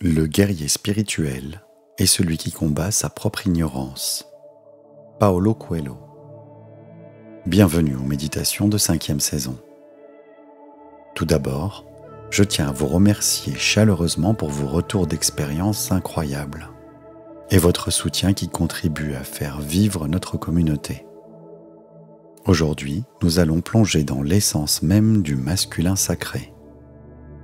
Le guerrier spirituel est celui qui combat sa propre ignorance. Paulo Coelho. Bienvenue aux méditations de 5e saison. Tout d'abord, je tiens à vous remercier chaleureusement pour vos retours d'expérience incroyables et votre soutien qui contribue à faire vivre notre communauté. Aujourd'hui, nous allons plonger dans l'essence même du masculin sacré.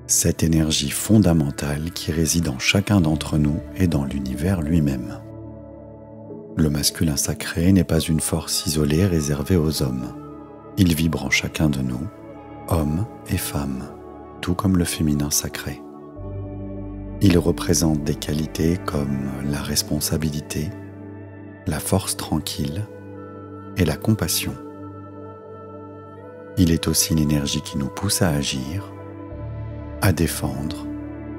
Cette énergie fondamentale qui réside en chacun d'entre nous et dans l'univers lui-même. Le masculin sacré n'est pas une force isolée réservée aux hommes. Il vibre en chacun de nous, hommes et femmes, tout comme le féminin sacré. Il représente des qualités comme la responsabilité, la force tranquille et la compassion. Il est aussi l'énergie qui nous pousse à agir, à défendre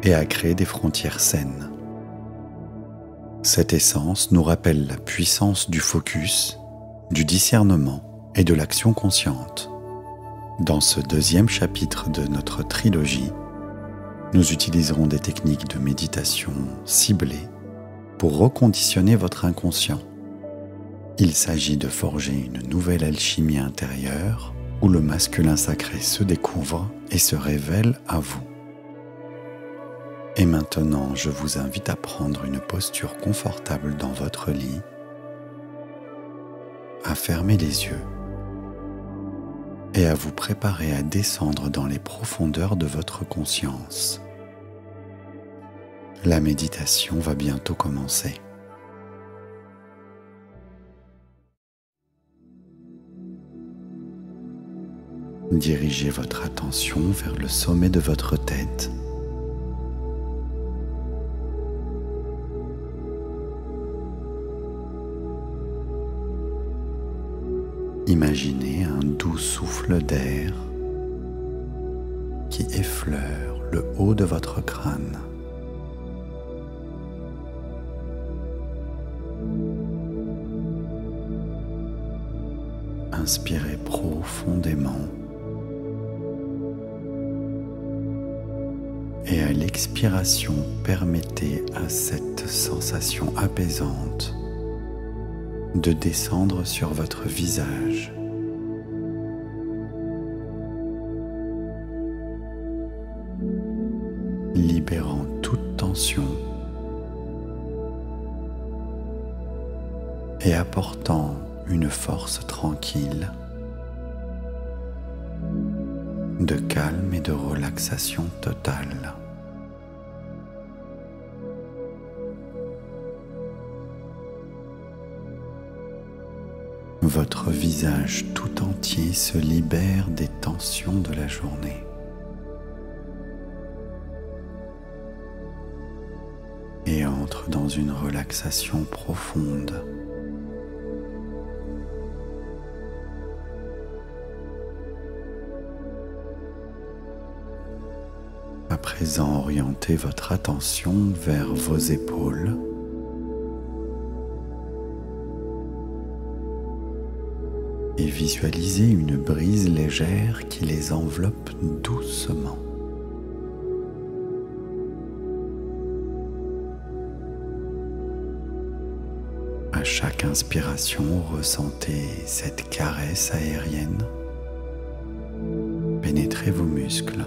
et à créer des frontières saines. Cette essence nous rappelle la puissance du focus, du discernement et de l'action consciente. Dans ce 2e chapitre de notre trilogie, nous utiliserons des techniques de méditation ciblées pour reconditionner votre inconscient. Il s'agit de forger une nouvelle alchimie intérieure où le masculin sacré se découvre et se révèle à vous. Et maintenant, je vous invite à prendre une posture confortable dans votre lit, à fermer les yeux et à vous préparer à descendre dans les profondeurs de votre conscience. La méditation va bientôt commencer. Dirigez votre attention vers le sommet de votre tête. Imaginez un doux souffle d'air qui effleure le haut de votre crâne. Inspirez profondément et à l'expiration, permettez à cette sensation apaisante de descendre sur votre visage. Libérant toute tension et apportant une force tranquille, de calme et de relaxation totale. Votre visage tout entier se libère des tensions de la journée. Et entre dans une relaxation profonde. À présent, orientez votre attention vers vos épaules. Et visualisez une brise légère qui les enveloppe doucement. À chaque inspiration, ressentez cette caresse aérienne pénétrer vos muscles.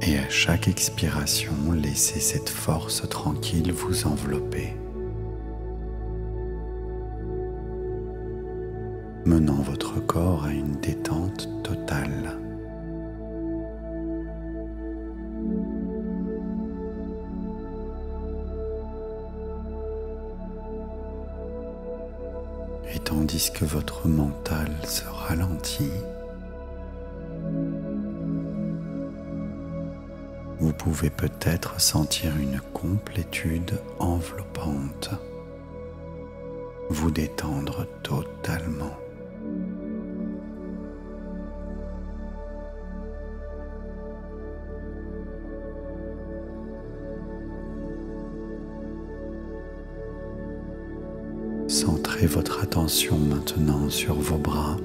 Et à chaque expiration, laissez cette force tranquille vous envelopper, menant votre corps à une détente totale. Et tandis que votre mental se ralentit, vous pouvez peut-être sentir une complétude enveloppante, vous détendre totalement. Centrez votre attention maintenant sur vos bras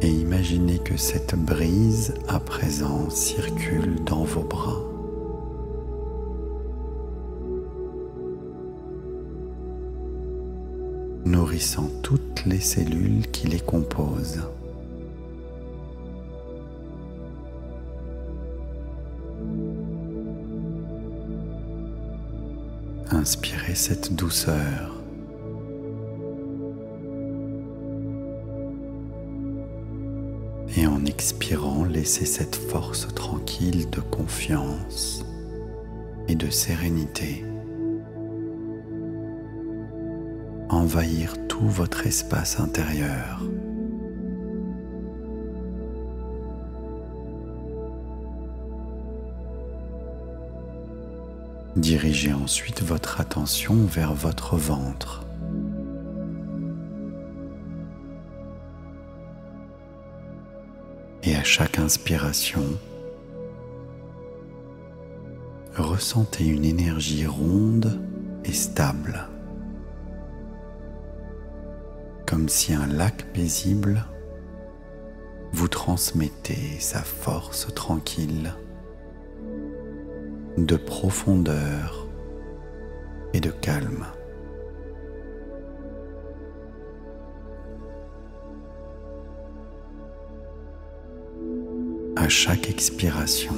et imaginez que cette brise à présent circule dans vos bras. Nourrissant toutes les cellules qui les composent. Inspirez cette douceur. Et en expirant, laissez cette force tranquille de confiance et de sérénité envahir tout votre espace intérieur. Dirigez ensuite votre attention vers votre ventre. Et à chaque inspiration, ressentez une énergie ronde et stable, comme si un lac paisible vous transmettait sa force tranquille, de profondeur et de calme. À chaque expiration,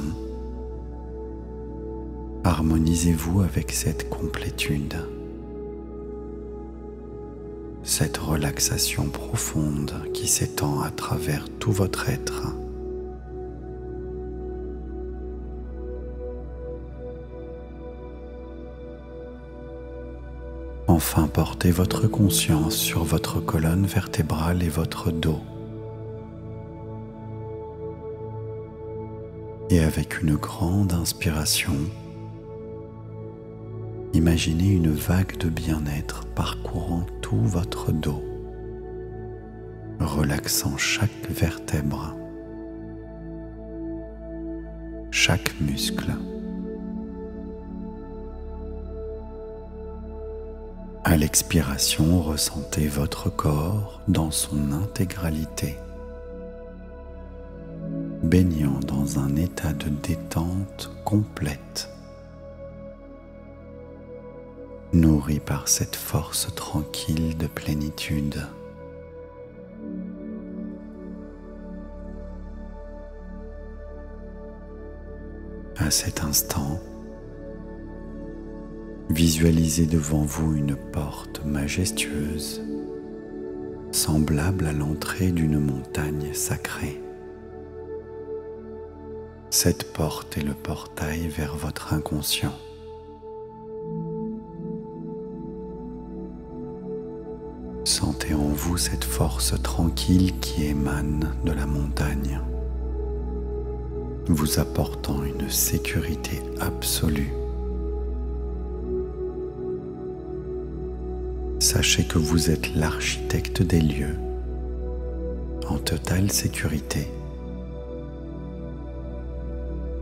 harmonisez-vous avec cette complétude, cette relaxation profonde qui s'étend à travers tout votre être. Enfin, portez votre conscience sur votre colonne vertébrale et votre dos. Et avec une grande inspiration, imaginez une vague de bien-être parcourant tout votre dos, relaxant chaque vertèbre, chaque muscle. À l'expiration, ressentez votre corps dans son intégralité, baignant dans un état de détente complète, nourri par cette force tranquille de plénitude. À cet instant, visualisez devant vous une porte majestueuse, semblable à l'entrée d'une montagne sacrée. Cette porte est le portail vers votre inconscient. Sentez en vous cette force tranquille qui émane de la montagne, vous apportant une sécurité absolue. Sachez que vous êtes l'architecte des lieux, en totale sécurité,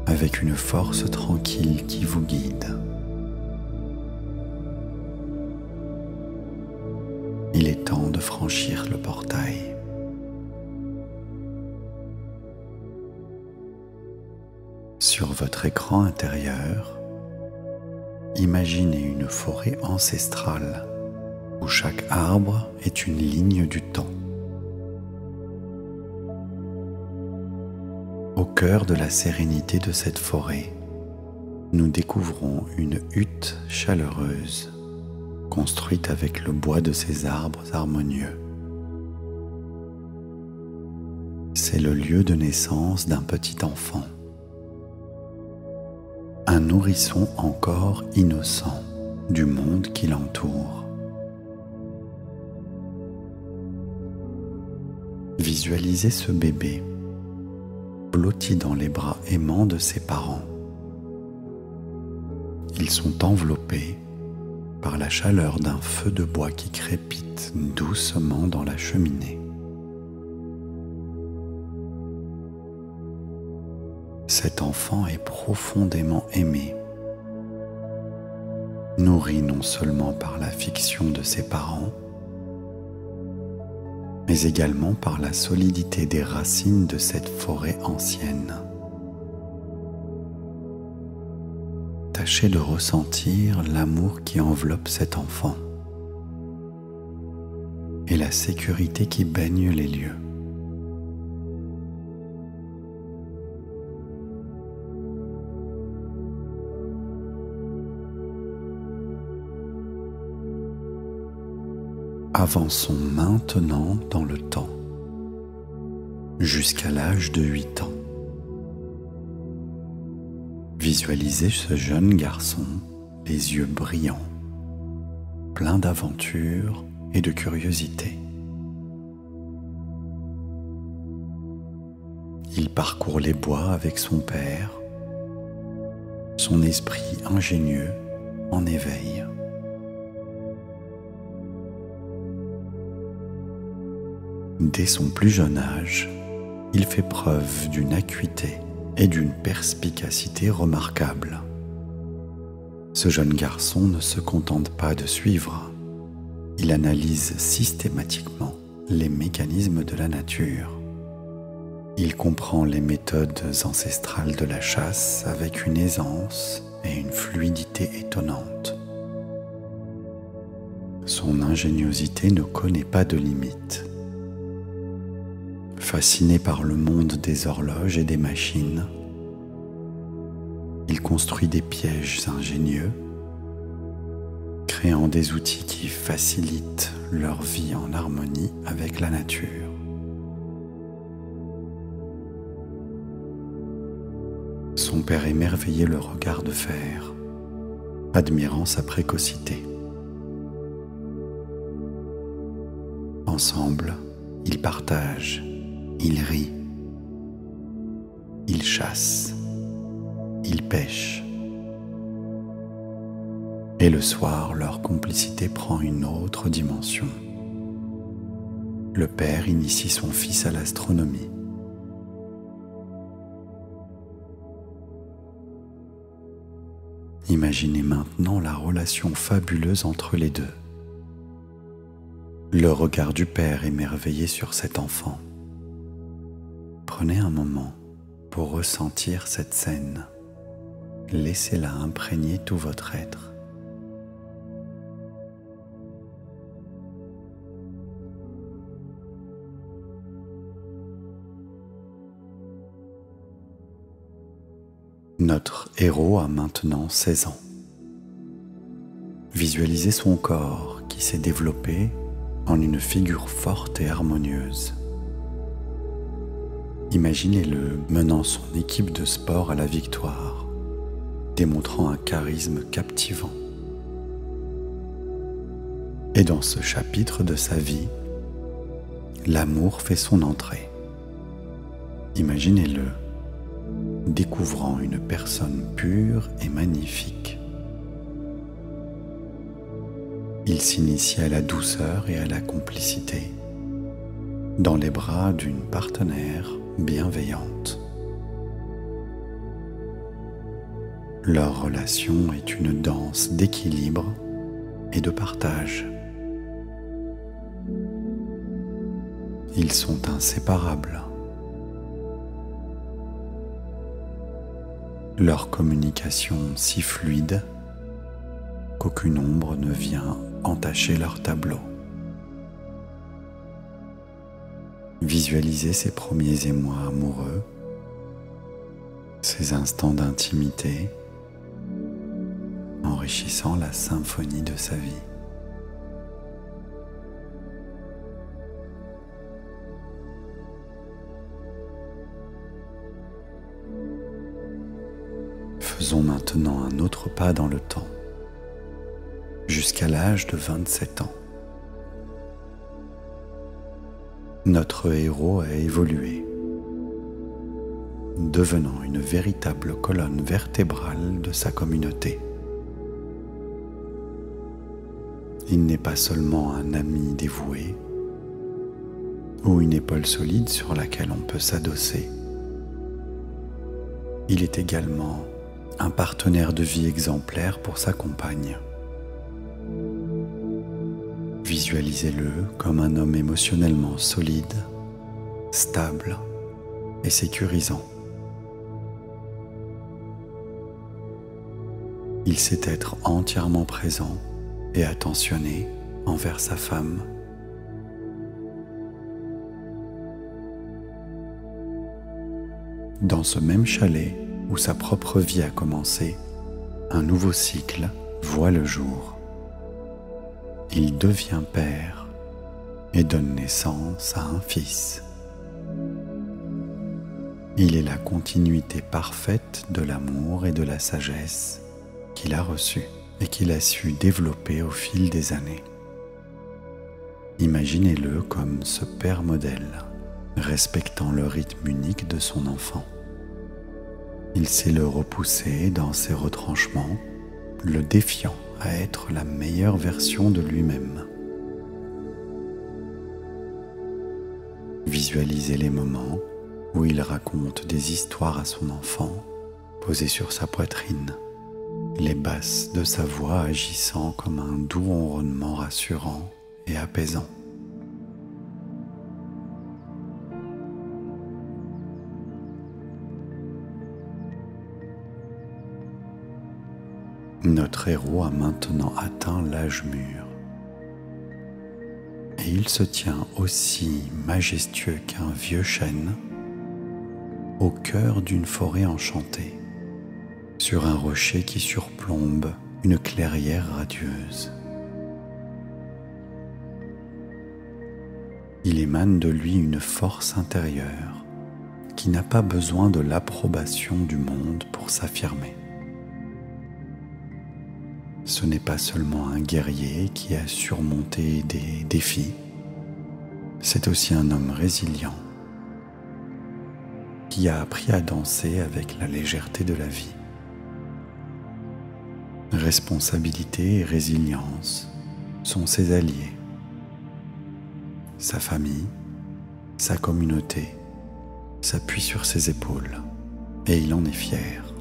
avec une force tranquille qui vous guide. Il est temps de franchir le portail. Sur votre écran intérieur, imaginez une forêt ancestrale où chaque arbre est une ligne du temps. Au cœur de la sérénité de cette forêt, nous découvrons une hutte chaleureuse, construite avec le bois de ces arbres harmonieux. C'est le lieu de naissance d'un petit enfant, un nourrisson encore innocent du monde qui l'entoure. Visualisez ce bébé, blotti dans les bras aimants de ses parents. Ils sont enveloppés par la chaleur d'un feu de bois qui crépite doucement dans la cheminée. Cet enfant est profondément aimé, nourri non seulement par l'affection de ses parents, mais également par la solidité des racines de cette forêt ancienne. Tâchez de ressentir l'amour qui enveloppe cet enfant et la sécurité qui baigne les lieux. Avançons maintenant dans le temps, jusqu'à l'âge de 8 ans. Visualisez ce jeune garçon, les yeux brillants, plein d'aventure et de curiosité. Il parcourt les bois avec son père, son esprit ingénieux en éveil. Dès son plus jeune âge, il fait preuve d'une acuité et d'une perspicacité remarquables. Ce jeune garçon ne se contente pas de suivre, il analyse systématiquement les mécanismes de la nature. Il comprend les méthodes ancestrales de la chasse avec une aisance et une fluidité étonnantes. Son ingéniosité ne connaît pas de limites. Fasciné par le monde des horloges et des machines, il construit des pièges ingénieux, créant des outils qui facilitent leur vie en harmonie avec la nature. Son père émerveillait le regard de fer, admirant sa précocité. Ensemble, ils partagent. Ils rient, ils chassent, ils pêchent. Et le soir, leur complicité prend une autre dimension. Le père initie son fils à l'astronomie. Imaginez maintenant la relation fabuleuse entre les deux. Le regard du père émerveillé sur cet enfant. Prenez un moment pour ressentir cette scène. Laissez-la imprégner tout votre être. Notre héros a maintenant 16 ans. Visualisez son corps qui s'est développé en une figure forte et harmonieuse. Imaginez-le menant son équipe de sport à la victoire, démontrant un charisme captivant. Et dans ce chapitre de sa vie, l'amour fait son entrée. Imaginez-le découvrant une personne pure et magnifique. Il s'initie à la douceur et à la complicité, dans les bras d'une partenaire bienveillante. Leur relation est une danse d'équilibre et de partage. Ils sont inséparables. Leur communication si fluide qu'aucune ombre ne vient entacher leur tableau. Visualisez ces premiers émois amoureux, ces instants d'intimité, enrichissant la symphonie de sa vie. Faisons maintenant un autre pas dans le temps, jusqu'à l'âge de 27 ans. Notre héros a évolué, devenant une véritable colonne vertébrale de sa communauté. Il n'est pas seulement un ami dévoué ou une épaule solide sur laquelle on peut s'adosser. Il est également un partenaire de vie exemplaire pour sa compagne. Visualisez-le comme un homme émotionnellement solide, stable et sécurisant. Il sait être entièrement présent et attentionné envers sa femme. Dans ce même chalet où sa propre vie a commencé, un nouveau cycle voit le jour. Il devient père et donne naissance à un fils. Il est la continuité parfaite de l'amour et de la sagesse qu'il a reçu et qu'il a su développer au fil des années. Imaginez-le comme ce père modèle, respectant le rythme unique de son enfant. Il sait le repousser dans ses retranchements, le défiant à être la meilleure version de lui-même. Visualisez les moments où il raconte des histoires à son enfant, posé sur sa poitrine, les basses de sa voix agissant comme un doux ronronnement rassurant et apaisant. Notre héros a maintenant atteint l'âge mûr et il se tient aussi majestueux qu'un vieux chêne au cœur d'une forêt enchantée, sur un rocher qui surplombe une clairière radieuse. Il émane de lui une force intérieure qui n'a pas besoin de l'approbation du monde pour s'affirmer. Ce n'est pas seulement un guerrier qui a surmonté des défis, c'est aussi un homme résilient qui a appris à danser avec la légèreté de la vie. Responsabilité et résilience sont ses alliés. Sa famille, sa communauté s'appuient sur ses épaules et il en est fier.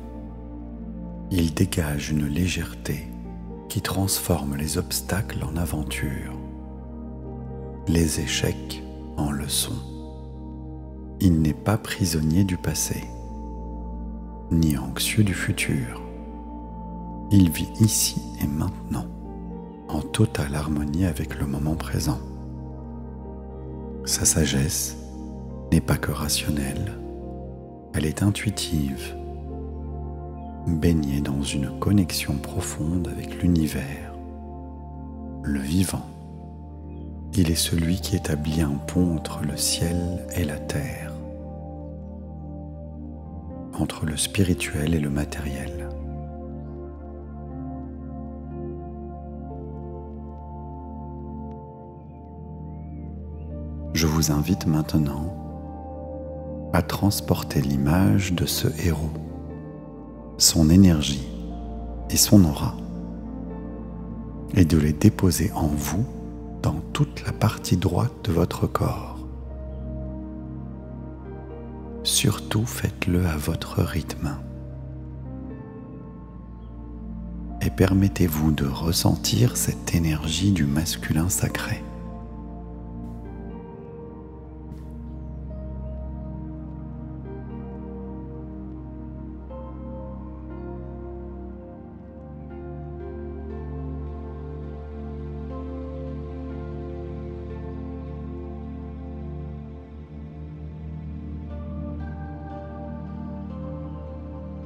Il dégage une légèreté qui transforme les obstacles en aventures, les échecs en leçons. Il n'est pas prisonnier du passé, ni anxieux du futur. Il vit ici et maintenant, en totale harmonie avec le moment présent. Sa sagesse n'est pas que rationnelle, elle est intuitive, baignée dans une connexion profonde avec l'univers, le vivant. Il est celui qui établit un pont entre le ciel et la terre, entre le spirituel et le matériel. Je vous invite maintenant à transporter l'image de ce héros, son énergie et son aura, et de les déposer en vous dans toute la partie droite de votre corps. Surtout faites-le à votre rythme et permettez-vous de ressentir cette énergie du masculin sacré.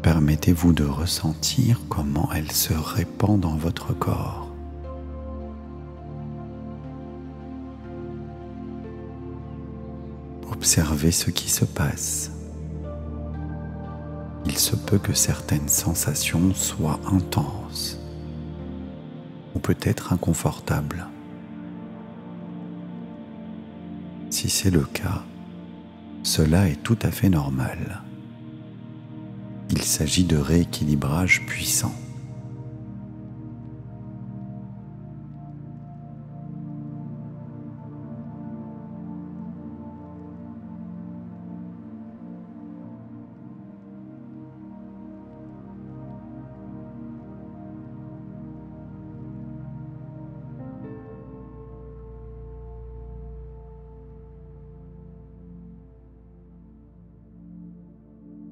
Permettez-vous de ressentir comment elle se répand dans votre corps. Observez ce qui se passe. Il se peut que certaines sensations soient intenses ou peut-être inconfortables. Si c'est le cas, cela est tout à fait normal. Il s'agit de rééquilibrage puissant.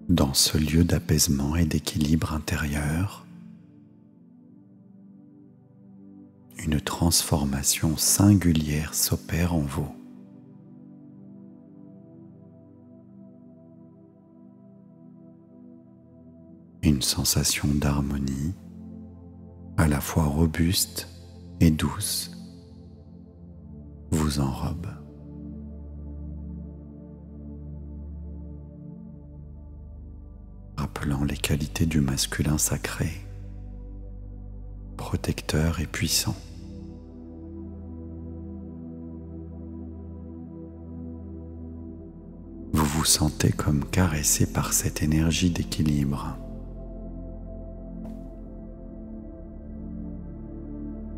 Dans ce lieu d'apaisement et d'équilibre intérieur, une transformation singulière s'opère en vous. Une sensation d'harmonie, à la fois robuste et douce, vous enrobe. Rappelant les qualités du masculin sacré, protecteur et puissant. Vous vous sentez comme caressé par cette énergie d'équilibre,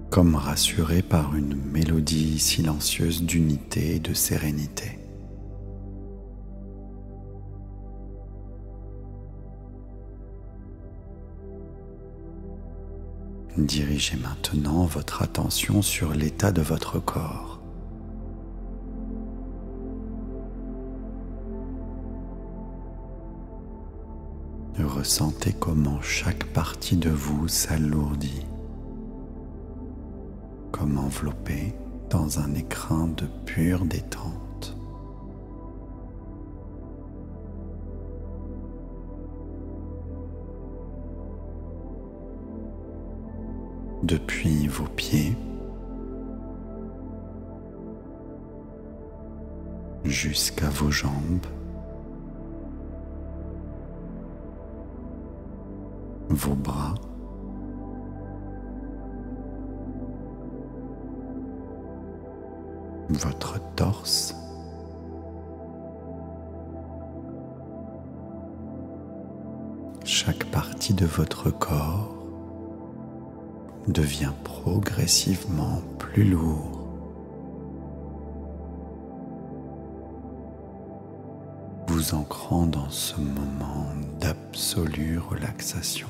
comme rassuré par une mélodie silencieuse d'unité et de sérénité. Dirigez maintenant votre attention sur l'état de votre corps. Ressentez comment chaque partie de vous s'alourdit, comme enveloppé dans un écrin de pure détente. Depuis vos pieds jusqu'à vos jambes, vos bras, votre torse, chaque partie de votre corps devient progressivement plus lourd. Vous ancrant dans ce moment d'absolue relaxation.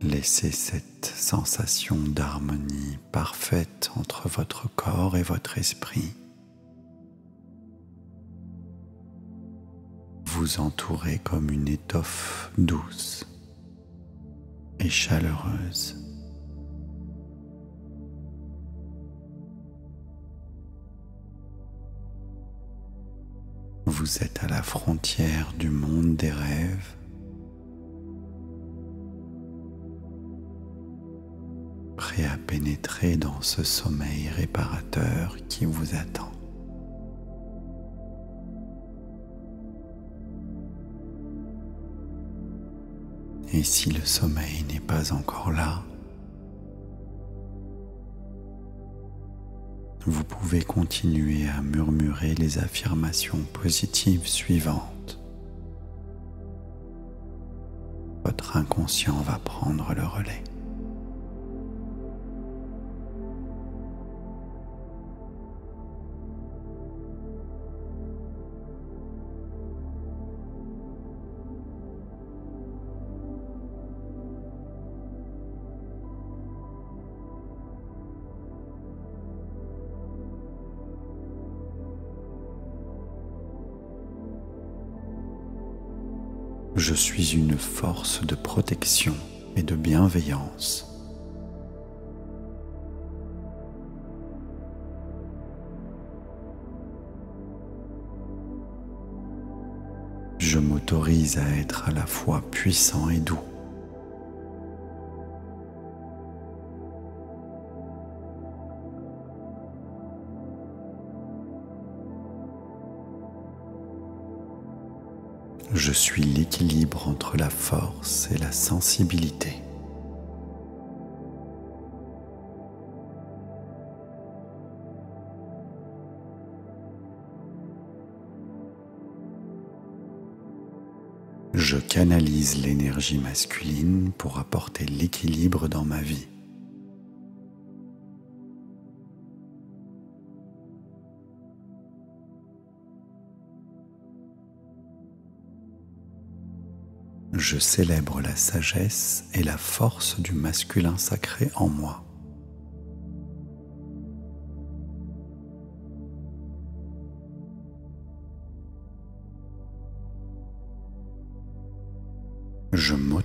Laissez cette sensation d'harmonie parfaite entre votre corps et votre esprit vous entourer comme une étoffe douce et chaleureuse. Vous êtes à la frontière du monde des rêves, prêt à pénétrer dans ce sommeil réparateur qui vous attend. Et si le sommeil n'est pas encore là, vous pouvez continuer à murmurer les affirmations positives suivantes. Votre inconscient va prendre le relais. Je suis une force de protection et de bienveillance. Je m'autorise à être à la fois puissant et doux. Je suis l'équilibre entre la force et la sensibilité. Je canalise l'énergie masculine pour apporter l'équilibre dans ma vie. Je célèbre la sagesse et la force du masculin sacré en moi.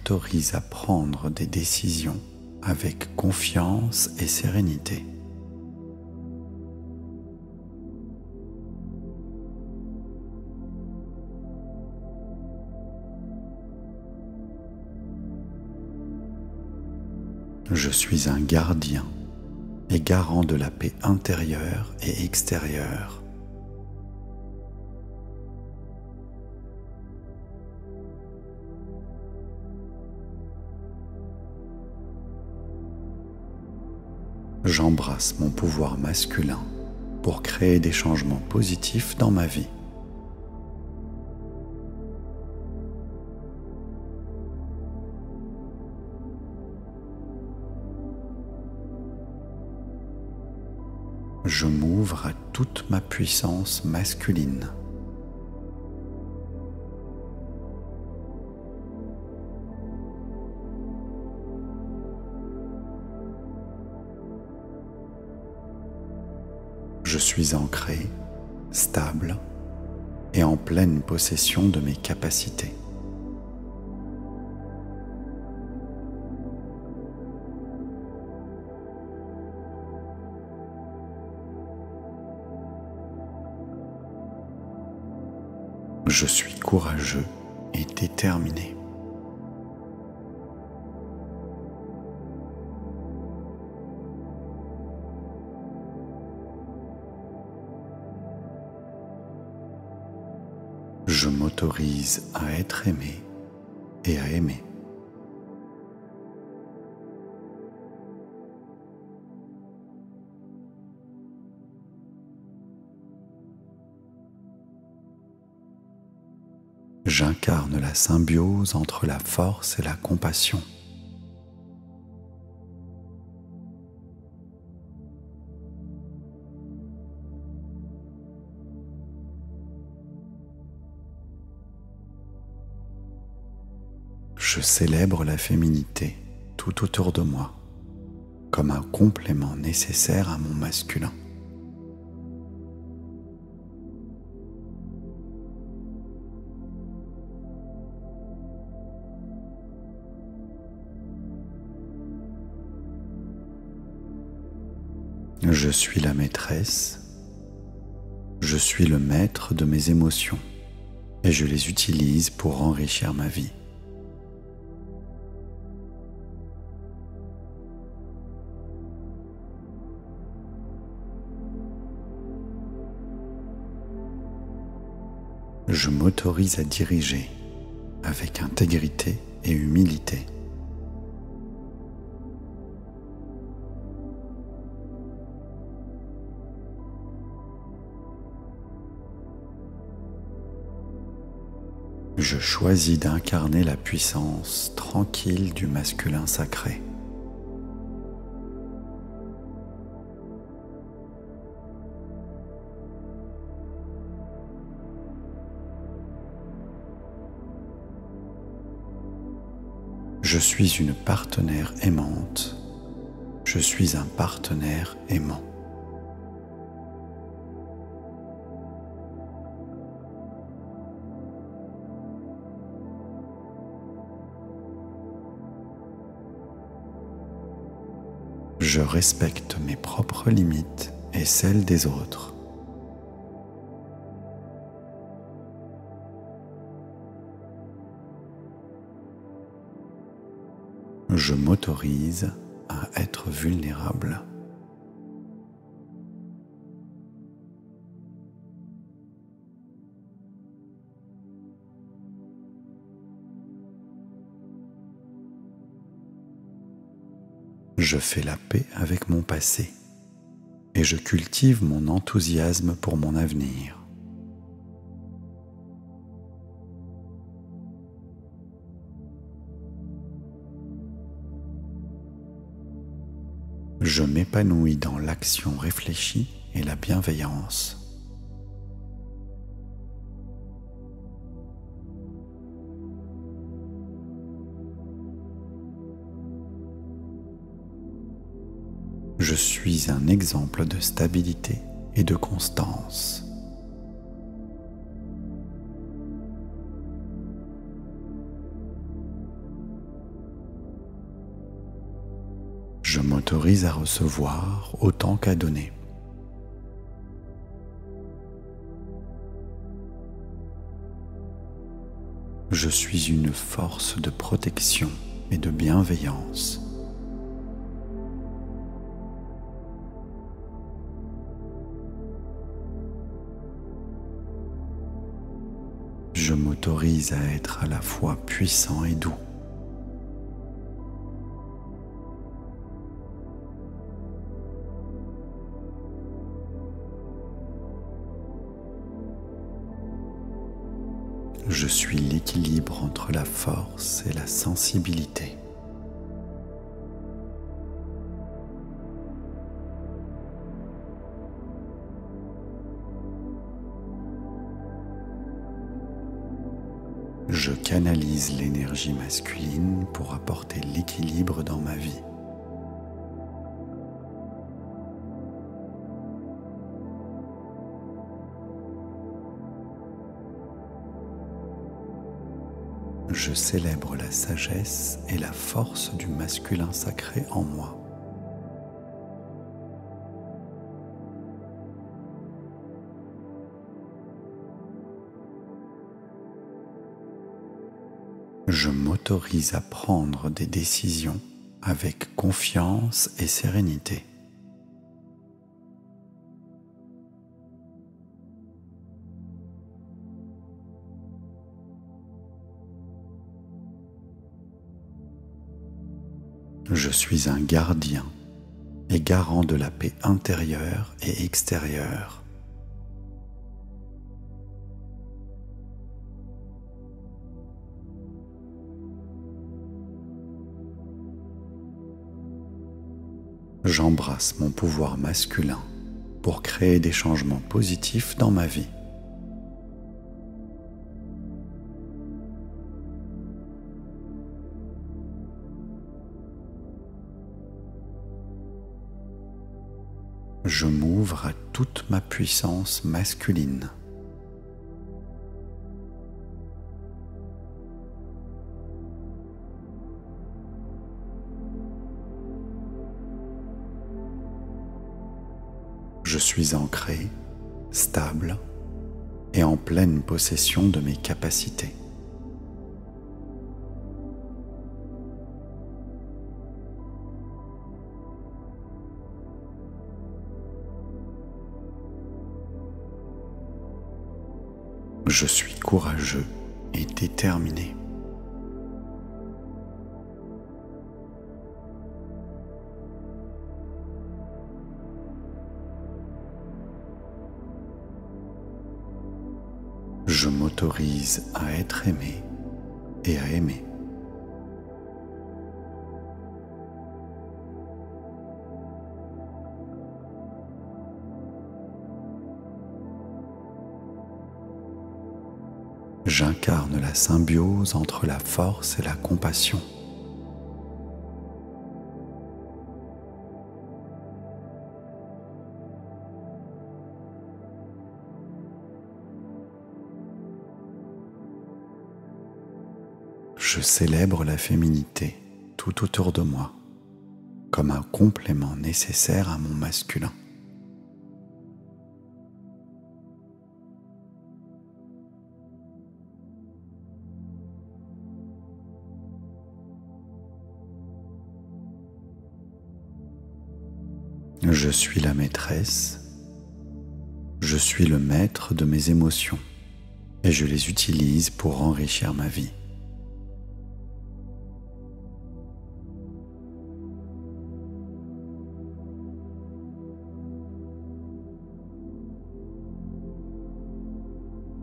m'autorise à prendre des décisions avec confiance et sérénité. Je suis un gardien et garant de la paix intérieure et extérieure. J'embrasse mon pouvoir masculin pour créer des changements positifs dans ma vie. Je m'ouvre à toute ma puissance masculine. Je suis ancré, stable et en pleine possession de mes capacités. Je suis courageux et déterminé. Je m'autorise à être aimé et à aimer. J'incarne la symbiose entre la force et la compassion. Je célèbre la féminité tout autour de moi, comme un complément nécessaire à mon masculin. Je suis la maîtresse, je suis le maître de mes émotions et je les utilise pour enrichir ma vie. Je m'autorise à diriger avec intégrité et humilité. Je choisis d'incarner la puissance tranquille du masculin sacré. Je suis une partenaire aimante. Je suis un partenaire aimant. Je respecte mes propres limites et celles des autres. Je m'autorise à être vulnérable. Je fais la paix avec mon passé et je cultive mon enthousiasme pour mon avenir. Je m'épanouis dans l'action réfléchie et la bienveillance. Je suis un exemple de stabilité et de constance. Je m'autorise à recevoir autant qu'à donner. Je suis une force de protection et de bienveillance. Je m'autorise à être à la fois puissant et doux. Je suis l'équilibre entre la force et la sensibilité. Je canalise l'énergie masculine pour apporter l'équilibre dans ma vie. Je célèbre la sagesse et la force du masculin sacré en moi. Je m'autorise à prendre des décisions avec confiance et sérénité. Je suis un gardien et garant de la paix intérieure et extérieure. J'embrasse mon pouvoir masculin pour créer des changements positifs dans ma vie. Je m'ouvre à toute ma puissance masculine. Je suis ancré, stable et en pleine possession de mes capacités. Je suis courageux et déterminé. Je m'autorise à être aimé et à aimer. J'incarne la symbiose entre la force et la compassion. Je célèbre la féminité tout autour de moi comme un complément nécessaire à mon masculin. Je suis la maîtresse, je suis le maître de mes émotions et je les utilise pour enrichir ma vie.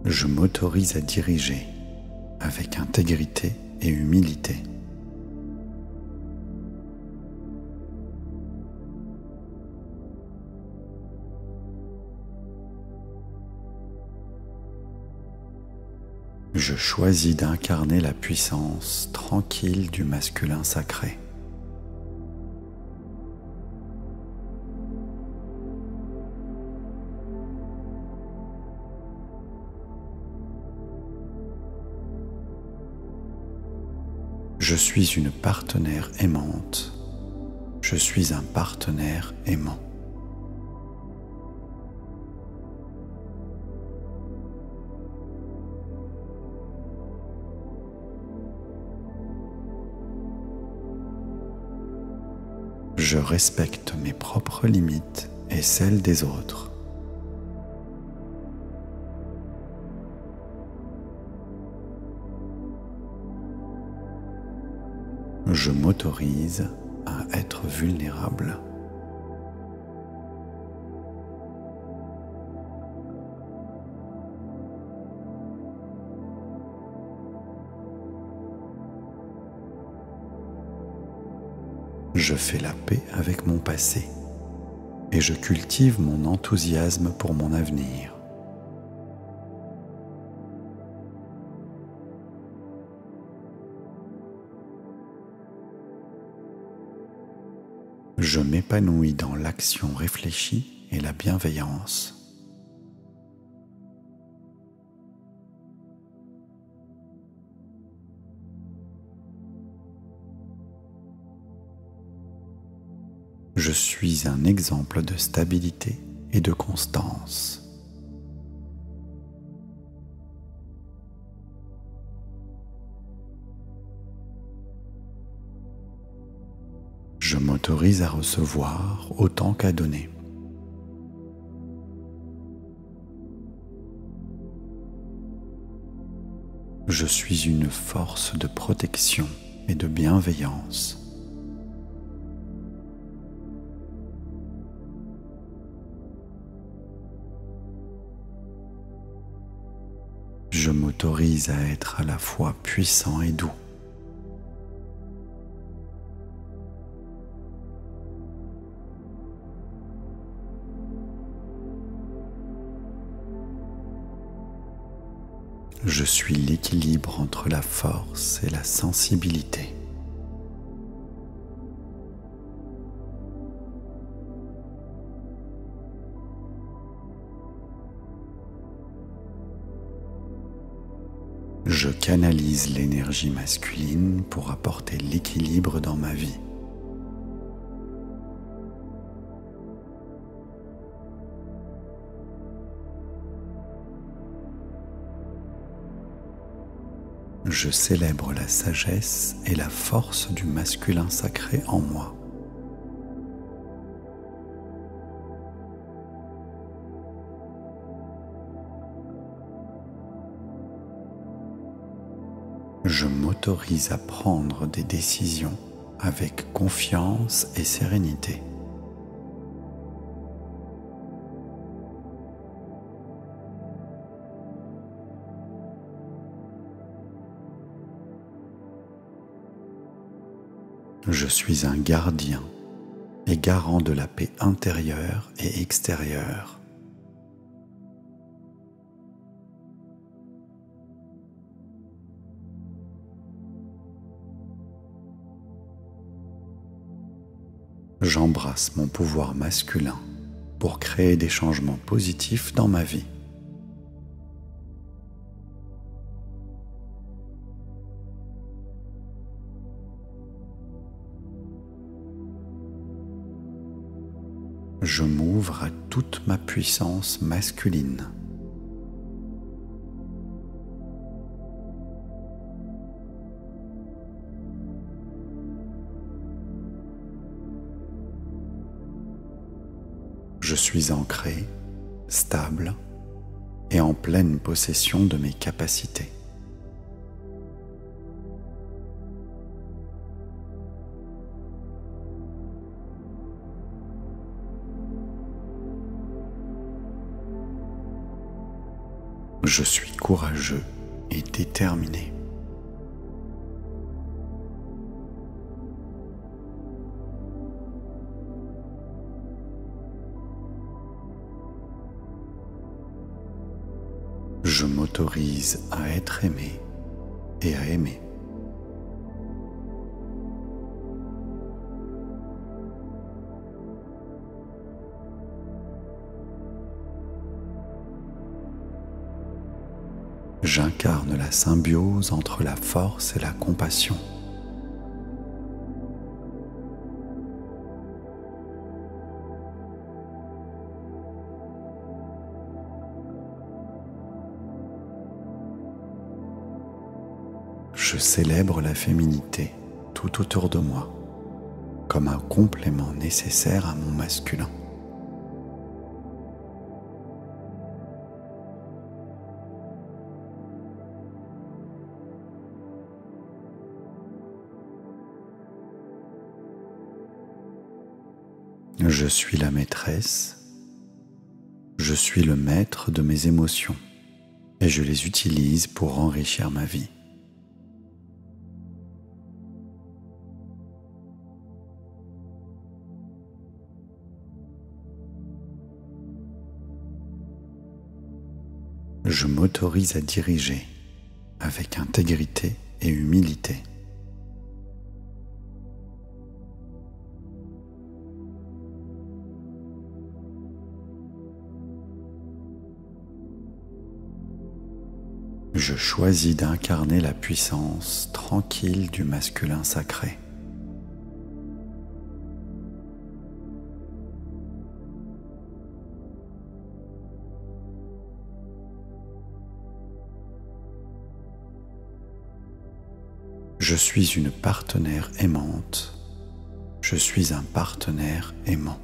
Je m'autorise à diriger avec intégrité et humilité. Je choisis d'incarner la puissance tranquille du masculin sacré. Je suis une partenaire aimante Je suis un partenaire aimant. Je respecte mes propres limites et celles des autres. Je m'autorise à être vulnérable. Je fais la paix avec mon passé et je cultive mon enthousiasme pour mon avenir. Je m'épanouis dans l'action réfléchie et la bienveillance. Je suis un exemple de stabilité et de constance. Je m'autorise à recevoir autant qu'à donner. Je suis une force de protection et de bienveillance. Je m'autorise à être à la fois puissant et doux. Je suis l'équilibre entre la force et la sensibilité. Je canalise l'énergie masculine pour apporter l'équilibre dans ma vie. Je célèbre la sagesse et la force du masculin sacré en moi. Je m'autorise à prendre des décisions avec confiance et sérénité. Je suis un gardien et garant de la paix intérieure et extérieure. J'embrasse mon pouvoir masculin pour créer des changements positifs dans ma vie. Je m'ouvre à toute ma puissance masculine. Je suis ancré, stable et en pleine possession de mes capacités. Je suis courageux et déterminé. Je m'autorise à être aimé et à aimer. J'incarne la symbiose entre la force et la compassion. Je célèbre la féminité tout autour de moi comme un complément nécessaire à mon masculin. Je suis la maîtresse, je suis le maître de mes émotions et je les utilise pour enrichir ma vie. Je m'autorise à diriger avec intégrité et humilité. Je choisis d'incarner la puissance tranquille du masculin sacré. Je suis une partenaire aimante. Je suis un partenaire aimant.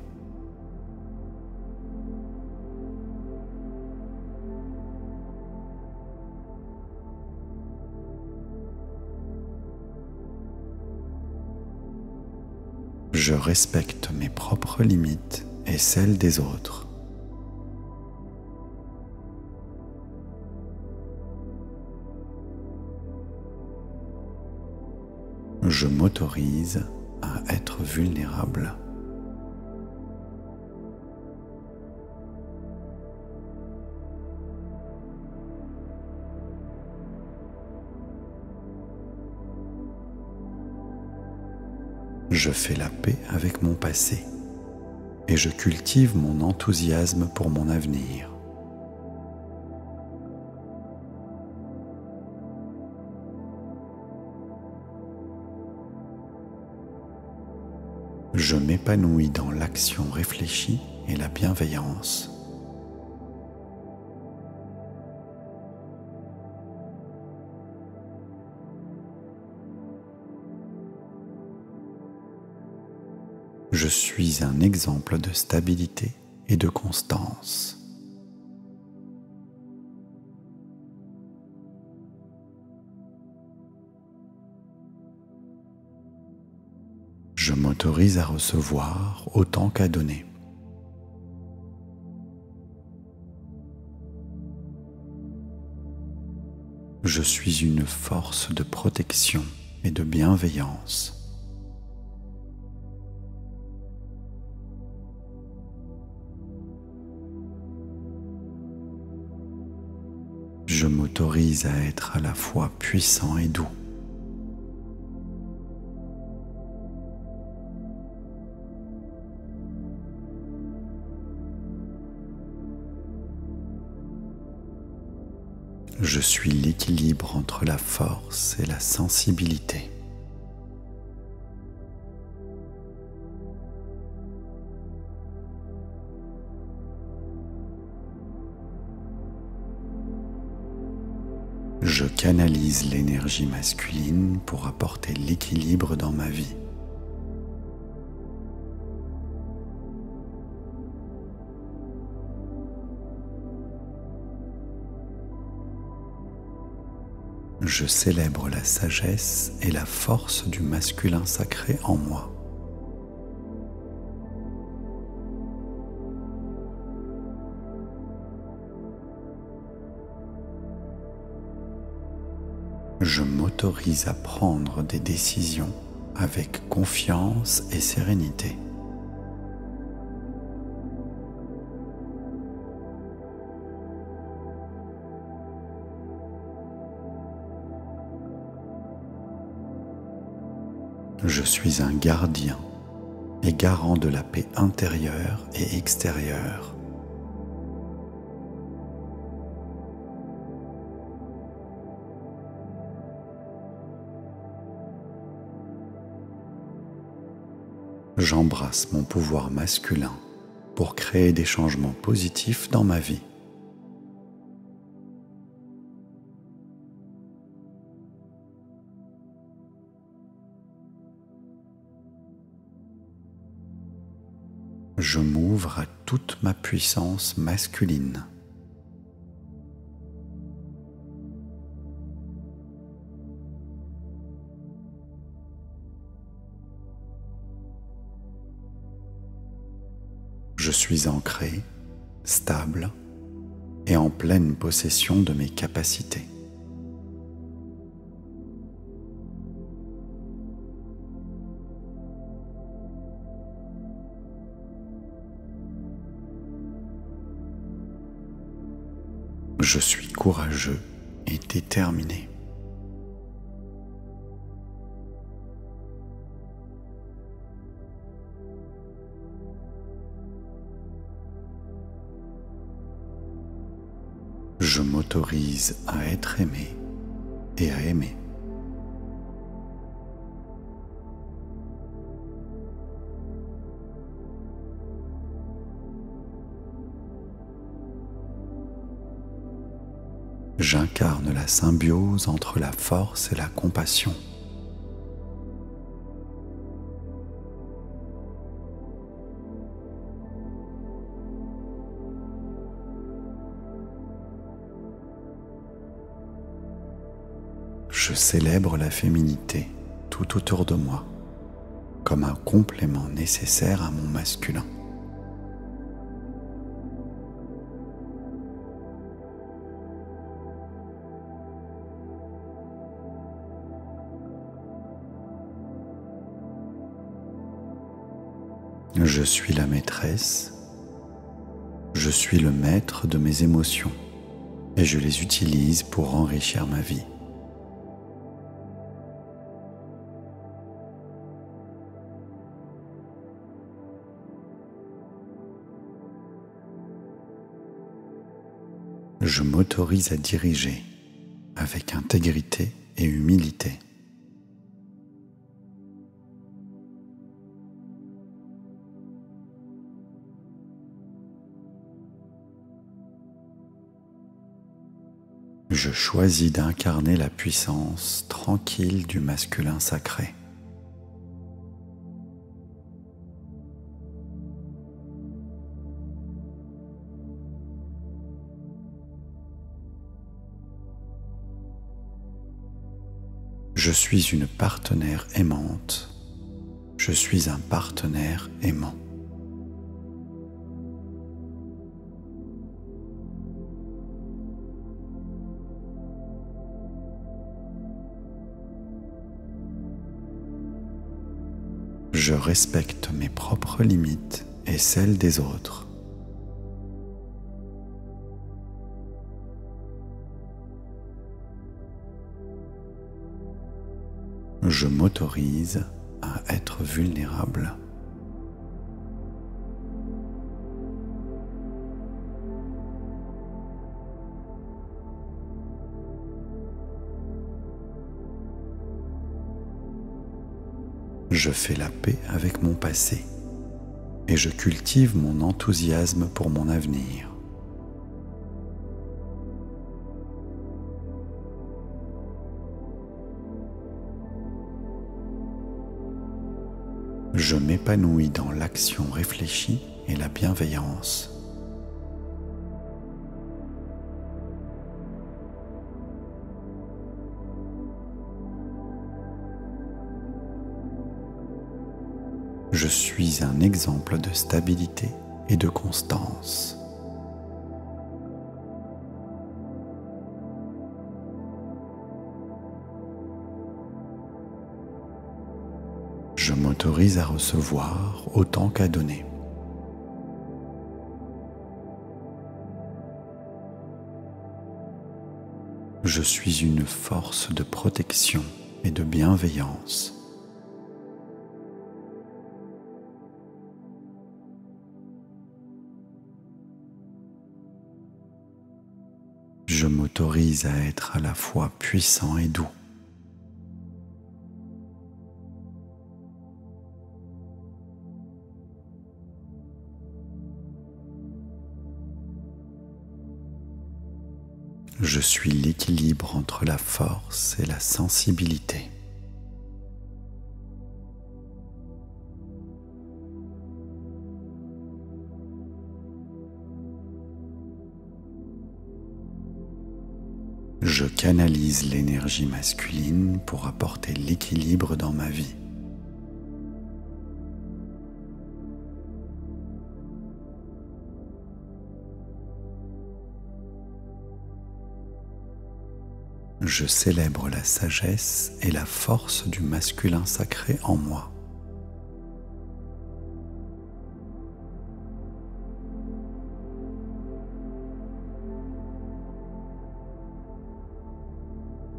Je respecte mes propres limites et celles des autres. Je m'autorise à être vulnérable. Je fais la paix avec mon passé et je cultive mon enthousiasme pour mon avenir. Je m'épanouis dans l'action réfléchie et la bienveillance. Je suis un exemple de stabilité et de constance. Je m'autorise à recevoir autant qu'à donner. Je suis une force de protection et de bienveillance. Je m'autorise à être à la fois puissant et doux. Je suis l'équilibre entre la force et la sensibilité. Je canalise l'énergie masculine pour apporter l'équilibre dans ma vie. Je célèbre la sagesse et la force du masculin sacré en moi. Je m'autorise à prendre des décisions avec confiance et sérénité. Je suis un gardien et garant de la paix intérieure et extérieure. J'embrasse mon pouvoir masculin pour créer des changements positifs dans ma vie. je m'ouvre à toute ma puissance masculine. Je suis ancré, stable et en pleine possession de mes capacités. Je suis courageux et déterminé. Je m'autorise à être aimé et à aimer. J'incarne la symbiose entre la force et la compassion. Je célèbre la féminité tout autour de moi, comme un complément nécessaire à mon masculin. Je suis la maîtresse, je suis le maître de mes émotions et je les utilise pour enrichir ma vie. Je m'autorise à diriger avec intégrité et humilité. Je choisis d'incarner la puissance tranquille du masculin sacré. Je suis une partenaire aimante. Je suis un partenaire aimant. Je respecte mes propres limites et celles des autres. Je m'autorise à être vulnérable. Je fais la paix avec mon passé et je cultive mon enthousiasme pour mon avenir. Je m'épanouis dans l'action réfléchie et la bienveillance. Je suis un exemple de stabilité et de constance. Je m'autorise à recevoir autant qu'à donner. Je suis une force de protection et de bienveillance. Je m'autorise à être à la fois puissant et doux. Je suis l'équilibre entre la force et la sensibilité. Je canalise l'énergie masculine pour apporter l'équilibre dans ma vie. Je célèbre la sagesse et la force du masculin sacré en moi.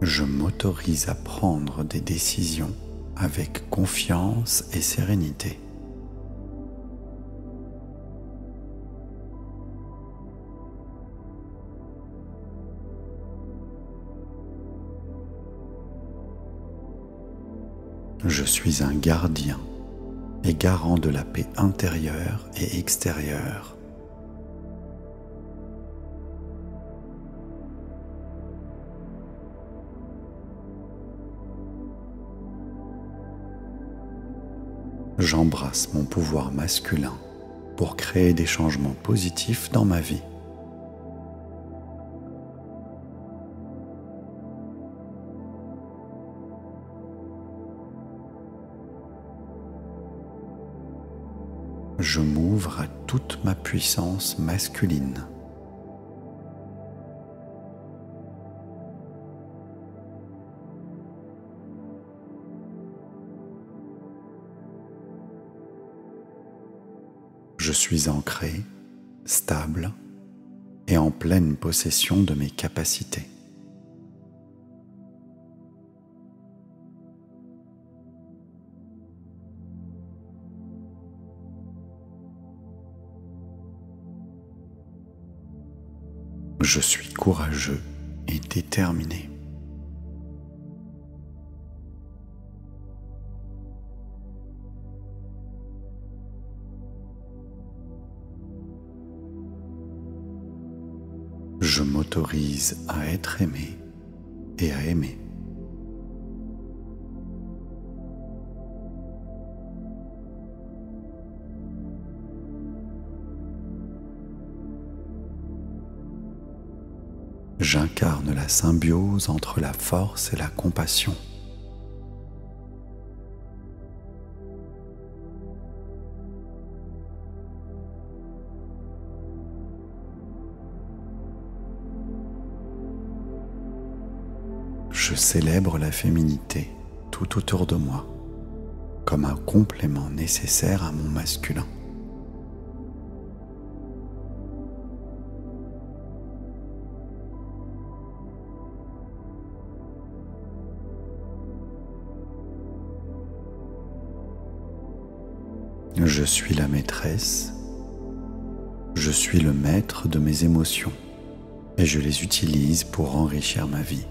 Je m'autorise à prendre des décisions avec confiance et sérénité. Je suis un gardien et garant de la paix intérieure et extérieure. J'embrasse mon pouvoir masculin pour créer des changements positifs dans ma vie. Je m'ouvre à toute ma puissance masculine. Je suis ancré, stable et en pleine possession de mes capacités. Je suis courageux et déterminé. Je m'autorise à être aimé et à aimer. J'incarne la symbiose entre la force et la compassion. Je célèbre la féminité tout autour de moi, comme un complément nécessaire à mon masculin. Je suis la maîtresse, je suis le maître de mes émotions et je les utilise pour enrichir ma vie.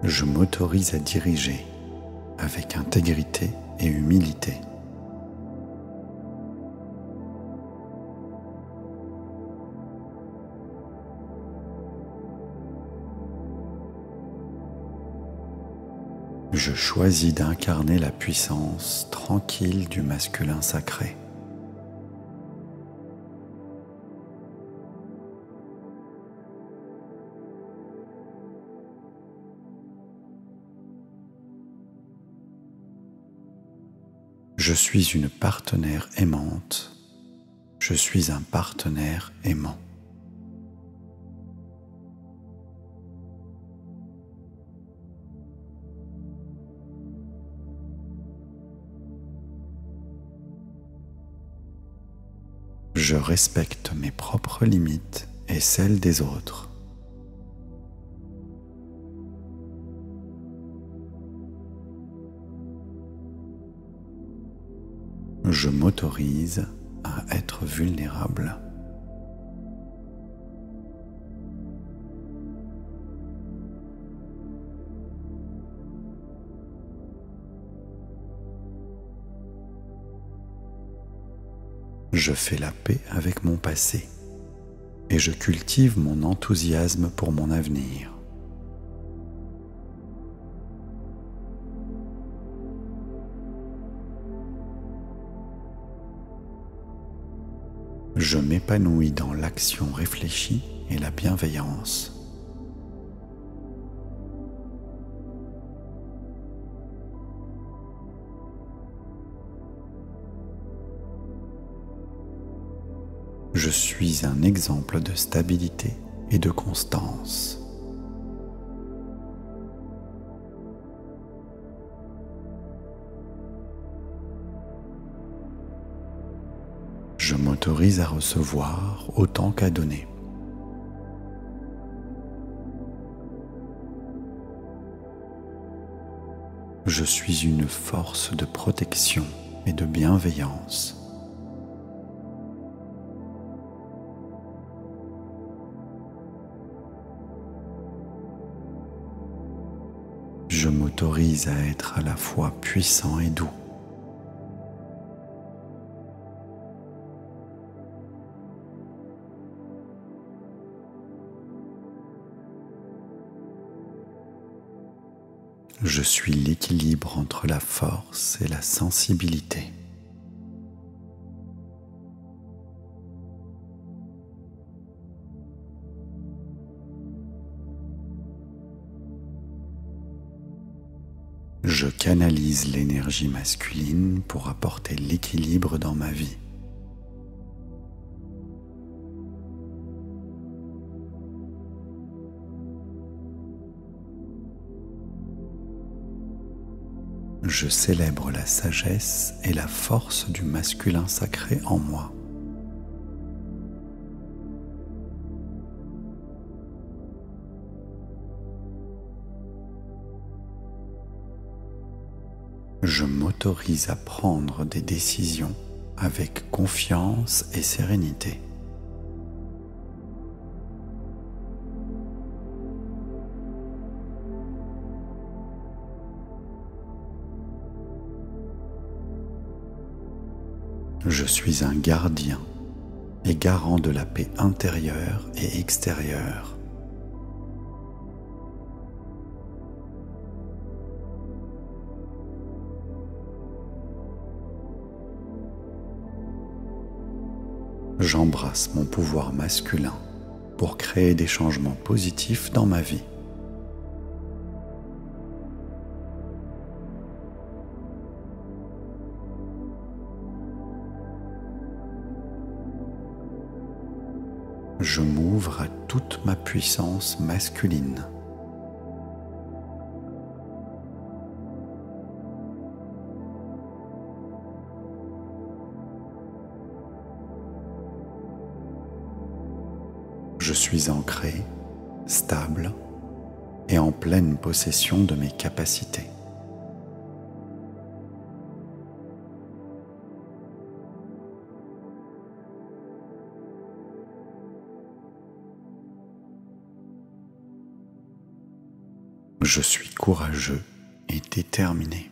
Je m'autorise à diriger avec intégrité et humilité. Je choisis d'incarner la puissance tranquille du masculin sacré. Je suis une partenaire aimante. Je suis un partenaire aimant. Je respecte mes propres limites et celles des autres. Je m'autorise à être vulnérable. Je fais la paix avec mon passé et je cultive mon enthousiasme pour mon avenir. Je m'épanouis dans l'action réfléchie et la bienveillance. Je suis un exemple de stabilité et de constance. Je m'autorise à recevoir autant qu'à donner. Je suis une force de protection et de bienveillance. Je m'autorise à être à la fois puissant et doux. Je suis l'équilibre entre la force et la sensibilité. Je canalise l'énergie masculine pour apporter l'équilibre dans ma vie. Je célèbre la sagesse et la force du masculin sacré en moi. Je m'autorise à prendre des décisions avec confiance et sérénité. Je suis un gardien et garant de la paix intérieure et extérieure. J'embrasse mon pouvoir masculin pour créer des changements positifs dans ma vie. Je m'ouvre à toute ma puissance masculine. Je suis ancré, stable et en pleine possession de mes capacités. Je suis courageux et déterminé.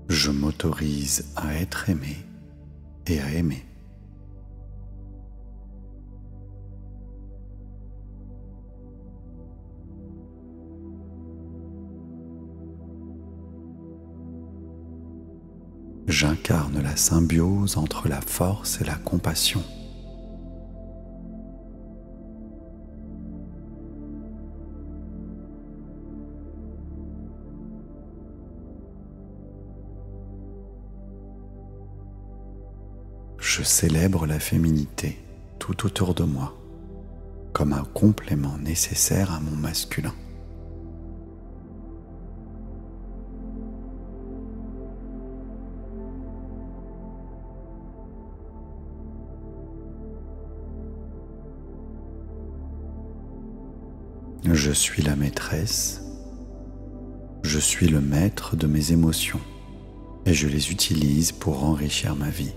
Je m'autorise à être aimé et à aimer. J'incarne la symbiose entre la force et la compassion. Je célèbre la féminité tout autour de moi, comme un complément nécessaire à mon masculin. Je suis la maîtresse, je suis le maître de mes émotions et je les utilise pour enrichir ma vie.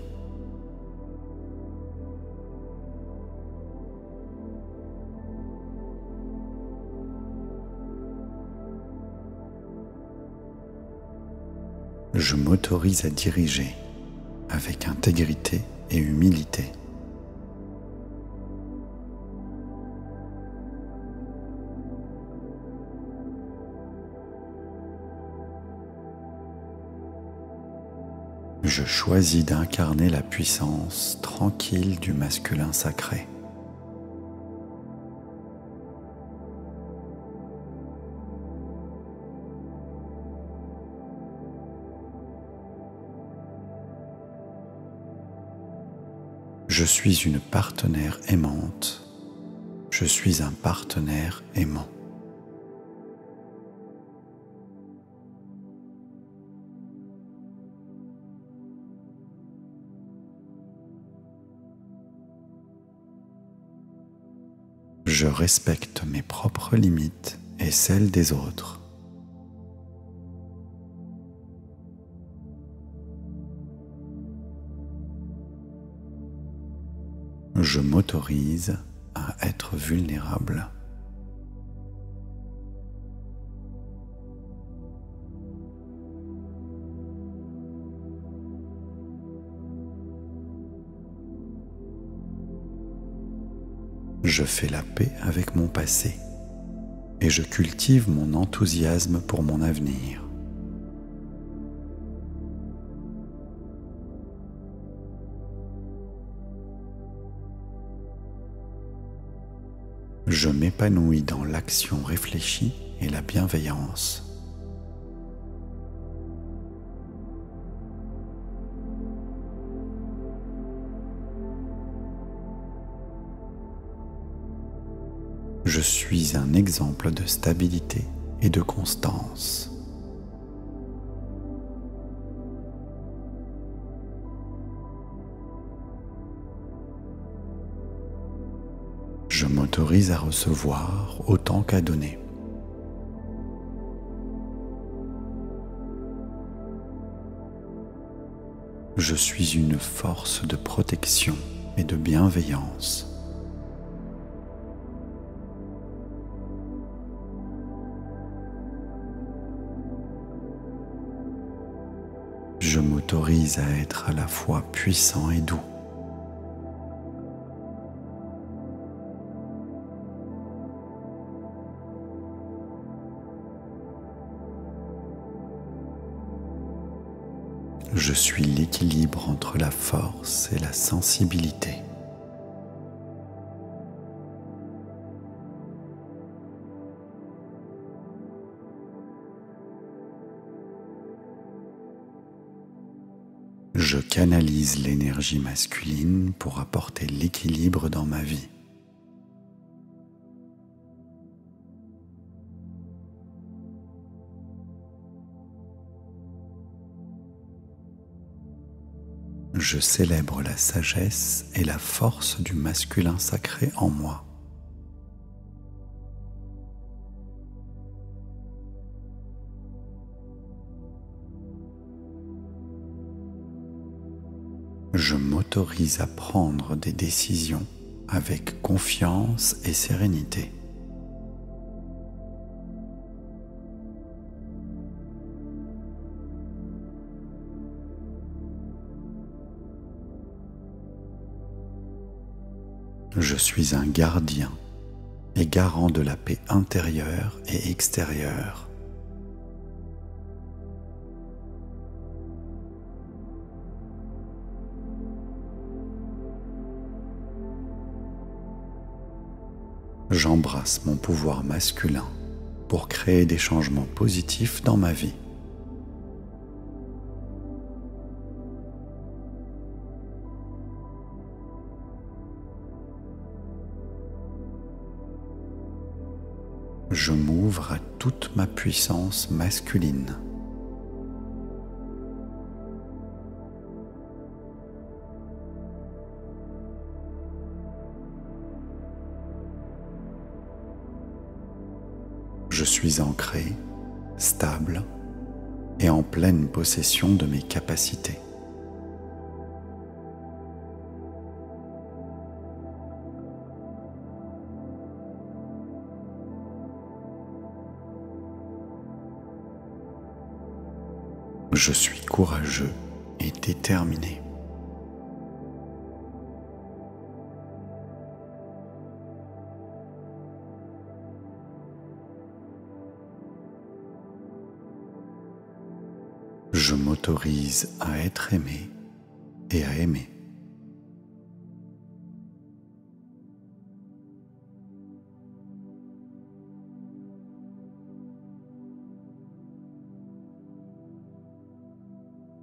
Je m'autorise à diriger avec intégrité et humilité. Je choisis d'incarner la puissance tranquille du masculin sacré. Je suis une partenaire aimante. Je suis un partenaire aimant. Je respecte mes propres limites et celles des autres. Je m'autorise à être vulnérable. Je fais la paix avec mon passé et je cultive mon enthousiasme pour mon avenir. Je m'épanouis dans l'action réfléchie et la bienveillance. Je suis un exemple de stabilité et de constance. Je m'autorise à recevoir autant qu'à donner. Je suis une force de protection et de bienveillance. Je m'autorise à être à la fois puissant et doux. Je suis l'équilibre entre la force et la sensibilité. Je canalise l'énergie masculine pour apporter l'équilibre dans ma vie. Je célèbre la sagesse et la force du masculin sacré en moi. Je m'autorise à prendre des décisions avec confiance et sérénité. Je suis un gardien et garant de la paix intérieure et extérieure. J'embrasse mon pouvoir masculin pour créer des changements positifs dans ma vie. Je m'ouvre à toute ma puissance masculine. Je suis ancré, stable et en pleine possession de mes capacités. Je suis courageux et déterminé. Je m'autorise à être aimé et à aimer.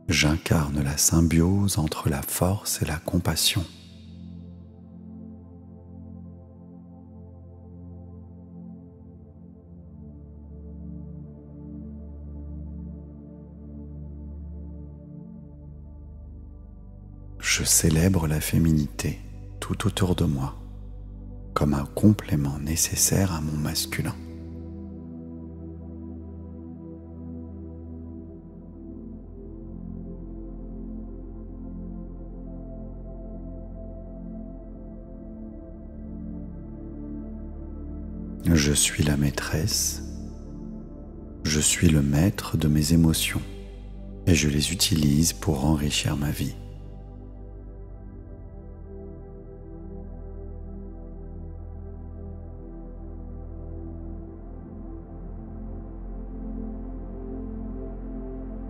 J'incarne la symbiose entre la force et la compassion. Je célèbre la féminité tout autour de moi comme un complément nécessaire à mon masculin. Je suis la maîtresse, je suis le maître de mes émotions et je les utilise pour enrichir ma vie.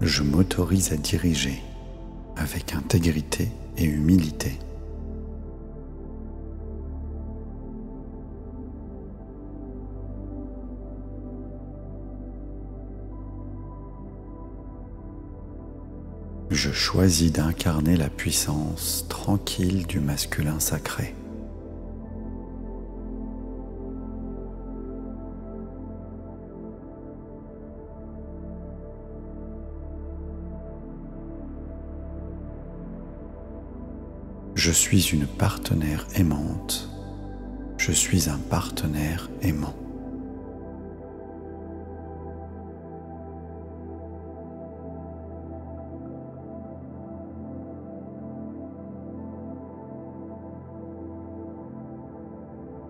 Je m'autorise à diriger avec intégrité et humilité. Je choisis d'incarner la puissance tranquille du masculin sacré. Je suis une partenaire aimante. Je suis un partenaire aimant.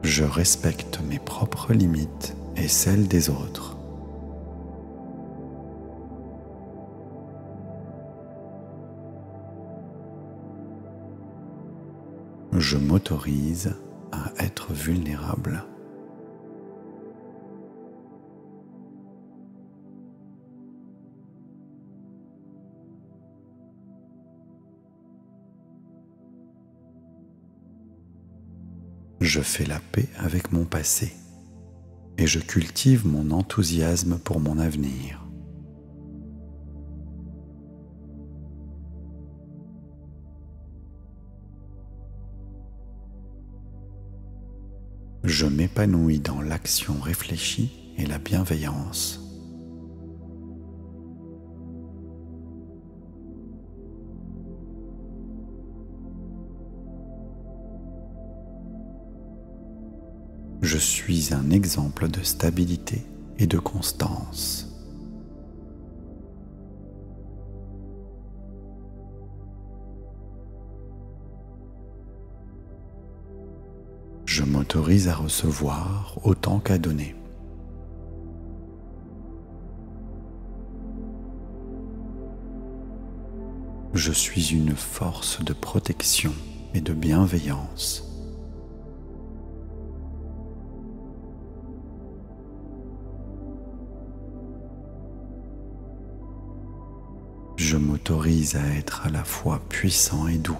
Je respecte mes propres limites et celles des autres. Je m'autorise à être vulnérable. Je fais la paix avec mon passé et je cultive mon enthousiasme pour mon avenir. Je m'épanouis dans l'action réfléchie et la bienveillance. Je suis un exemple de stabilité et de constance. Je m'autorise à recevoir autant qu'à donner. Je suis une force de protection et de bienveillance. Je m'autorise à être à la fois puissant et doux.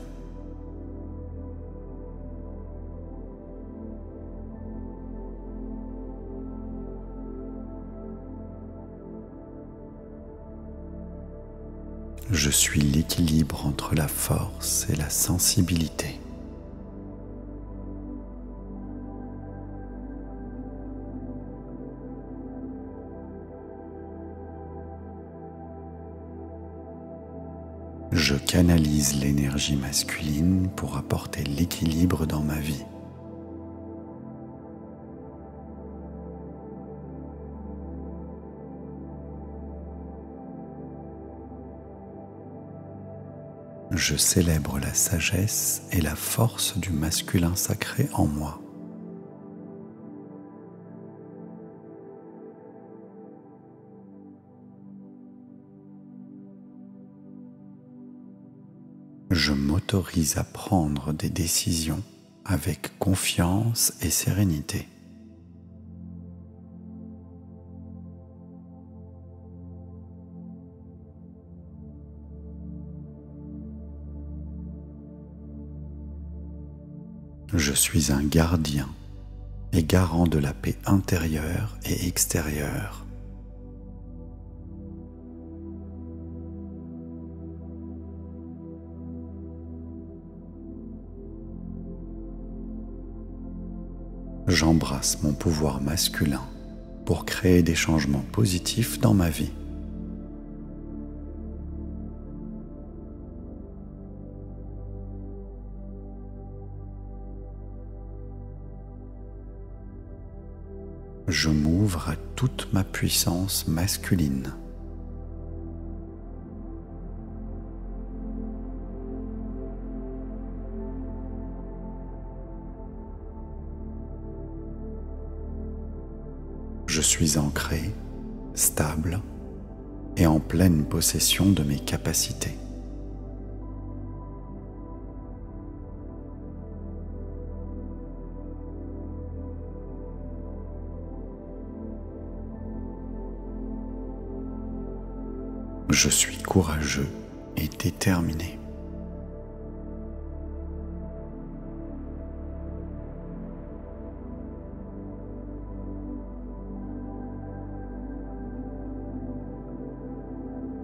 Je suis l'équilibre entre la force et la sensibilité. Je canalise l'énergie masculine pour apporter l'équilibre dans ma vie. Je célèbre la sagesse et la force du masculin sacré en moi. Je m'autorise à prendre des décisions avec confiance et sérénité. Je suis un gardien et garant de la paix intérieure et extérieure. J'embrasse mon pouvoir masculin pour créer des changements positifs dans ma vie. Je m'ouvre à toute ma puissance masculine. Je suis ancré, stable et en pleine possession de mes capacités. Je suis courageux et déterminé.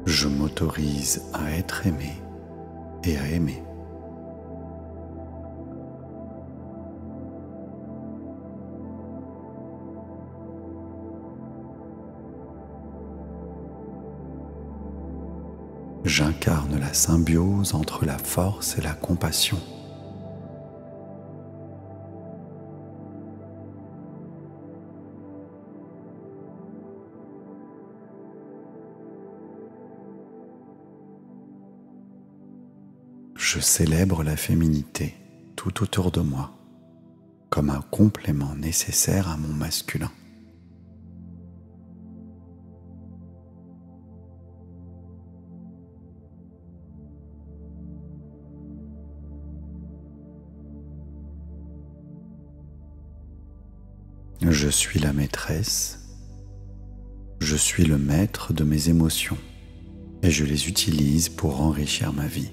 Je m'autorise à être aimé et à aimer. J'incarne la symbiose entre la force et la compassion. Je célèbre la féminité tout autour de moi comme un complément nécessaire à mon masculin. Je suis la maîtresse, je suis le maître de mes émotions et je les utilise pour enrichir ma vie.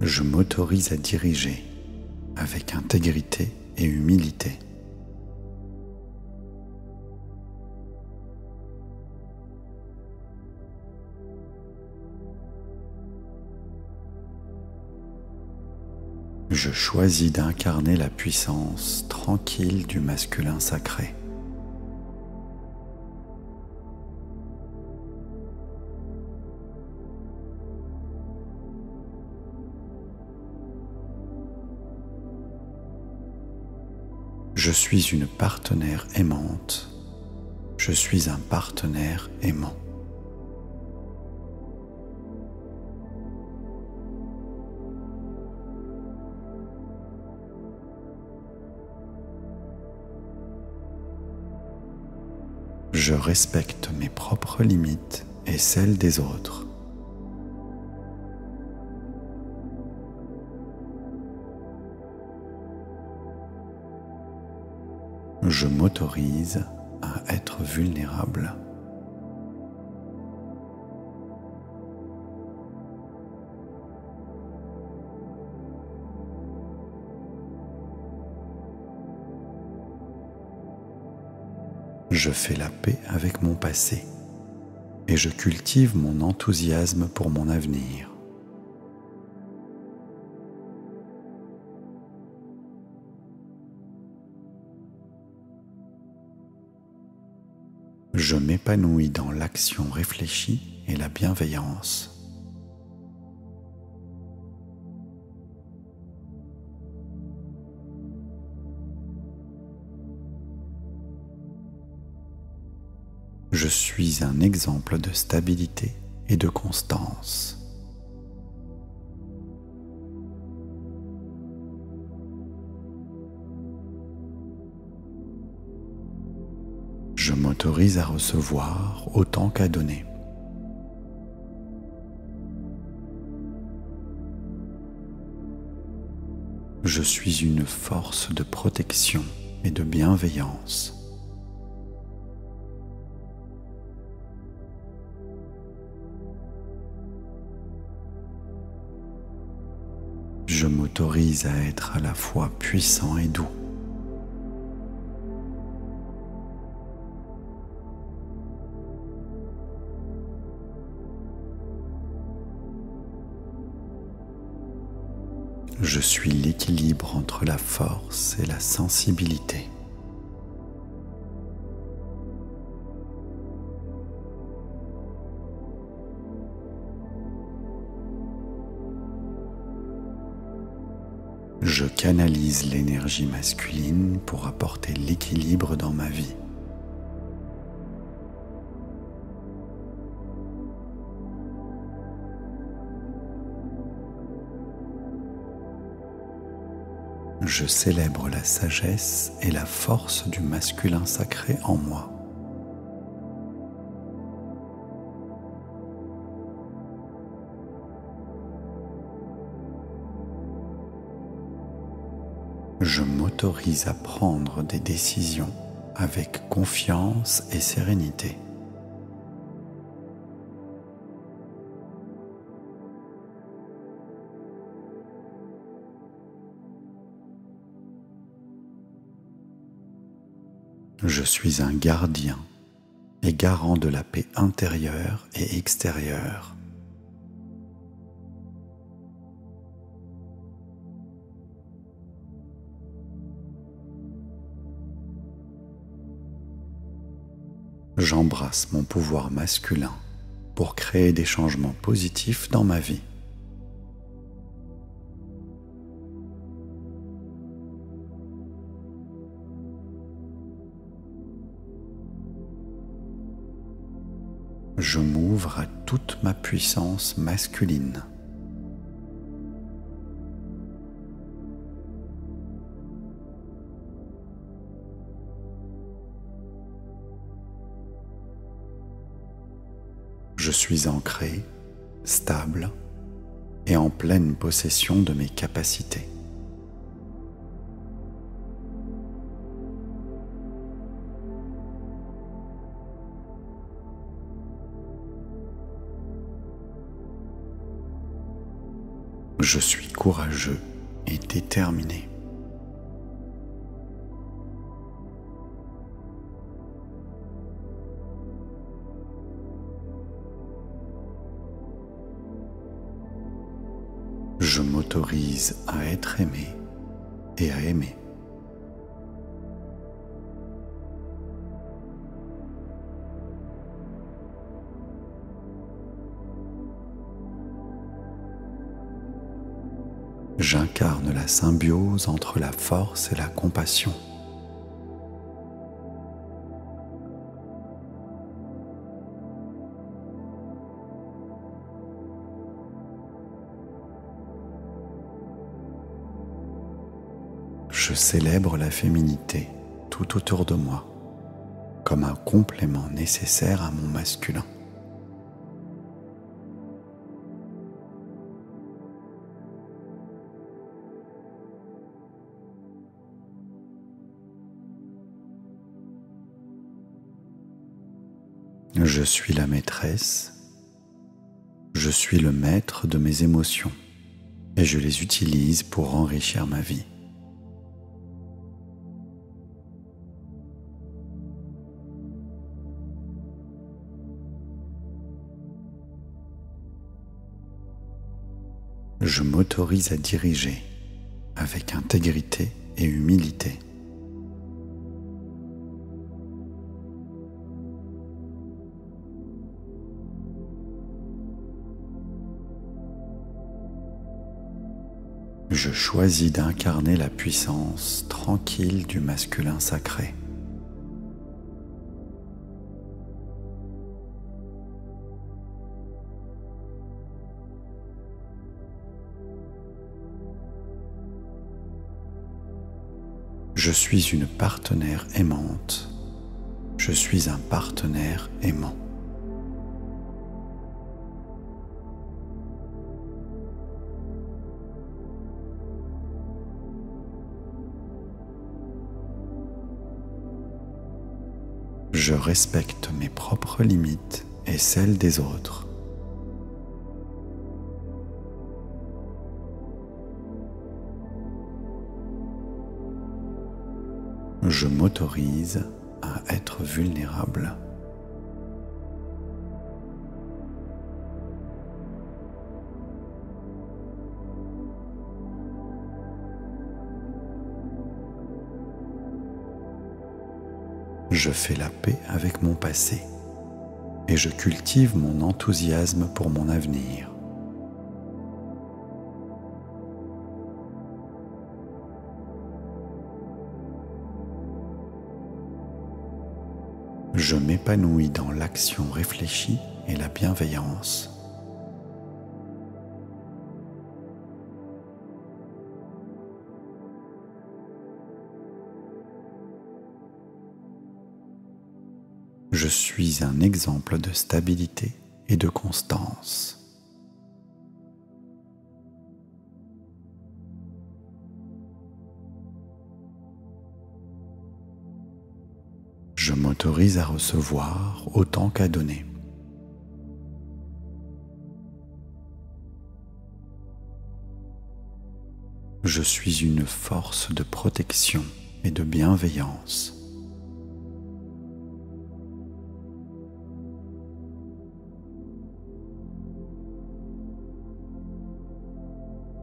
Je m'autorise à diriger avec intégrité et humilité. Je choisis d'incarner la puissance tranquille du masculin sacré. Je suis une partenaire aimante. Je suis un partenaire aimant. Je respecte mes propres limites et celles des autres. Je m'autorise à être vulnérable. Je fais la paix avec mon passé et je cultive mon enthousiasme pour mon avenir. Je m'épanouis dans l'action réfléchie et la bienveillance. Je suis un exemple de stabilité et de constance. Je m'autorise à recevoir autant qu'à donner. Je suis une force de protection et de bienveillance. Je m'autorise à être à la fois puissant et doux. Je suis l'équilibre entre la force et la sensibilité. Je canalise l'énergie masculine pour apporter l'équilibre dans ma vie. Je célèbre la sagesse et la force du masculin sacré en moi. Je m'autorise à prendre des décisions avec confiance et sérénité. Je suis un gardien et garant de la paix intérieure et extérieure. J'embrasse mon pouvoir masculin pour créer des changements positifs dans ma vie. Je m'ouvre à toute ma puissance masculine. Je suis ancré, stable et en pleine possession de mes capacités. Je suis courageux et déterminé. Je m'autorise à être aimé et à aimer. J'incarne la symbiose entre la force et la compassion. Je célèbre la féminité tout autour de moi comme un complément nécessaire à mon masculin. Je suis la maîtresse, je suis le maître de mes émotions et je les utilise pour enrichir ma vie. Je m'autorise à diriger avec intégrité et humilité. Je choisis d'incarner la puissance tranquille du masculin sacré. Je suis une partenaire aimante. Je suis un partenaire aimant. Je respecte mes propres limites et celles des autres. Je m'autorise à être vulnérable. Je fais la paix avec mon passé et je cultive mon enthousiasme pour mon avenir. Je m'épanouis dans l'action réfléchie et la bienveillance. Je suis un exemple de stabilité et de constance. Je m'autorise à recevoir autant qu'à donner. Je suis une force de protection et de bienveillance.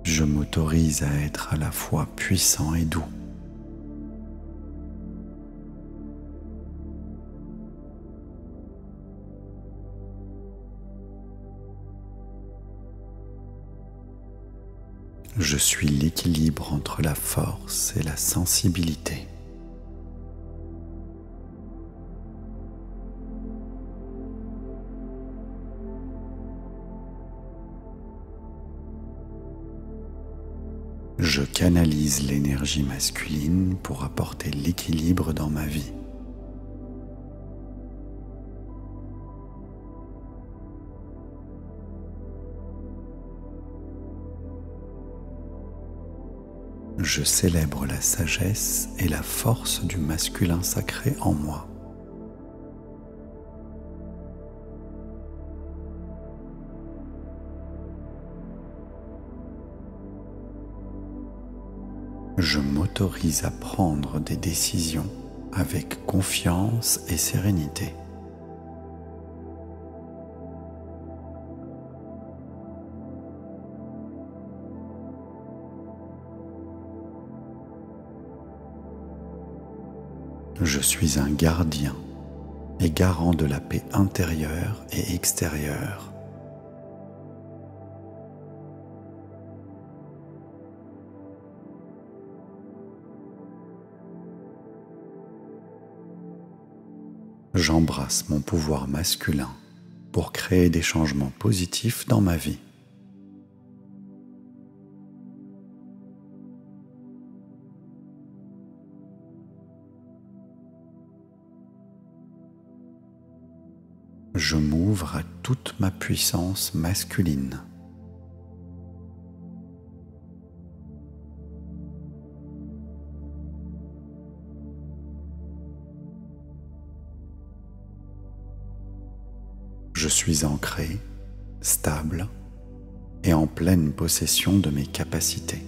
Je m'autorise à être à la fois puissant et doux. Je suis l'équilibre entre la force et la sensibilité. Je canalise l'énergie masculine pour apporter l'équilibre dans ma vie. Je célèbre la sagesse et la force du masculin sacré en moi. Je m'autorise à prendre des décisions avec confiance et sérénité. Je suis un gardien et garant de la paix intérieure et extérieure. J'embrasse mon pouvoir masculin pour créer des changements positifs dans ma vie. Je m'ouvre à toute ma puissance masculine. Je suis ancré, stable et en pleine possession de mes capacités.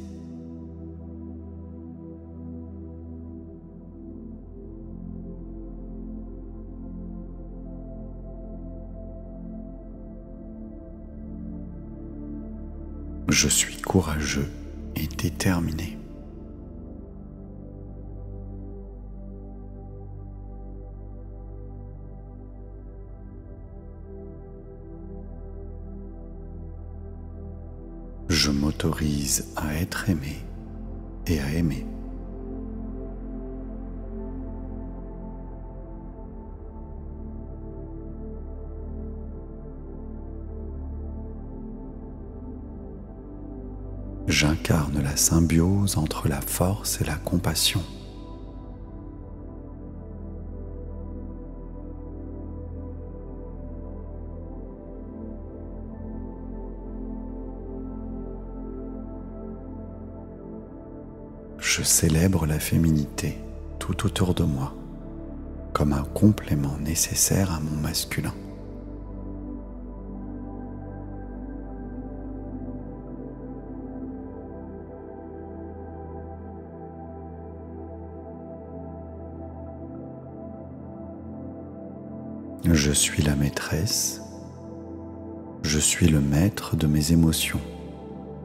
Je suis courageux et déterminé. Je m'autorise à être aimé et à aimer. J'incarne la symbiose entre la force et la compassion. Je célèbre la féminité tout autour de moi, comme un complément nécessaire à mon masculin. Je suis la maîtresse, je suis le maître de mes émotions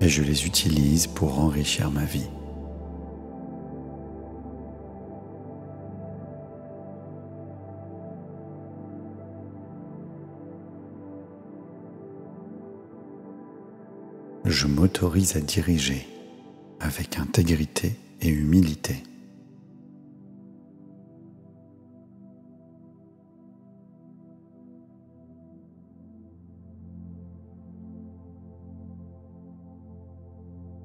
et je les utilise pour enrichir ma vie. Je m'autorise à diriger avec intégrité et humilité.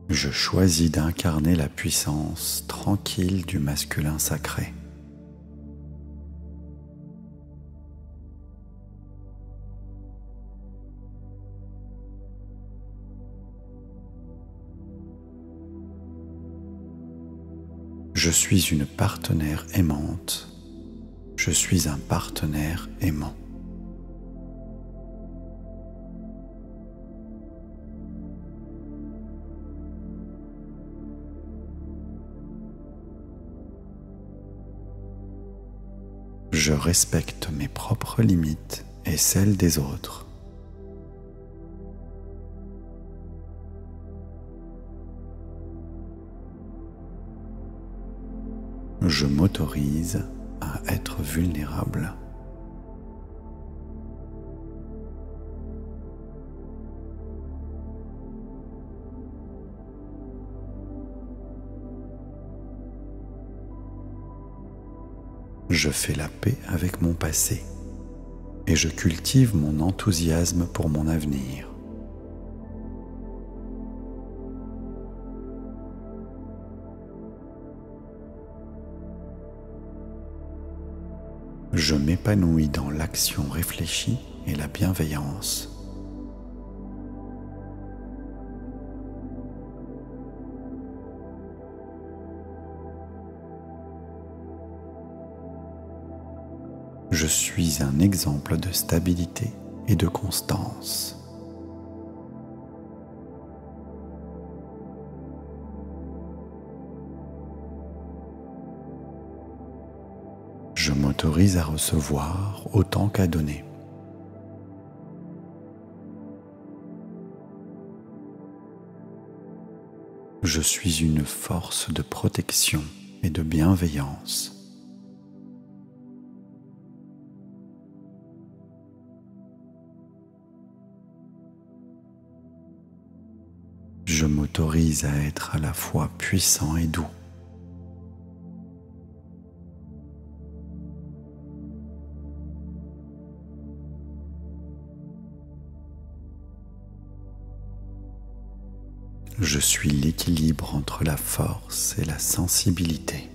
Je choisis d'incarner la puissance tranquille du masculin sacré. Je suis une partenaire aimante. Je suis un partenaire aimant. Je respecte mes propres limites et celles des autres. Je m'autorise à être vulnérable. Je fais la paix avec mon passé et je cultive mon enthousiasme pour mon avenir. Je m'épanouis dans l'action réfléchie et la bienveillance. Je suis un exemple de stabilité et de constance. Je m'autorise à recevoir autant qu'à donner. Je suis une force de protection et de bienveillance. Je m'autorise à être à la fois puissant et doux. Je suis l'équilibre entre la force et la sensibilité.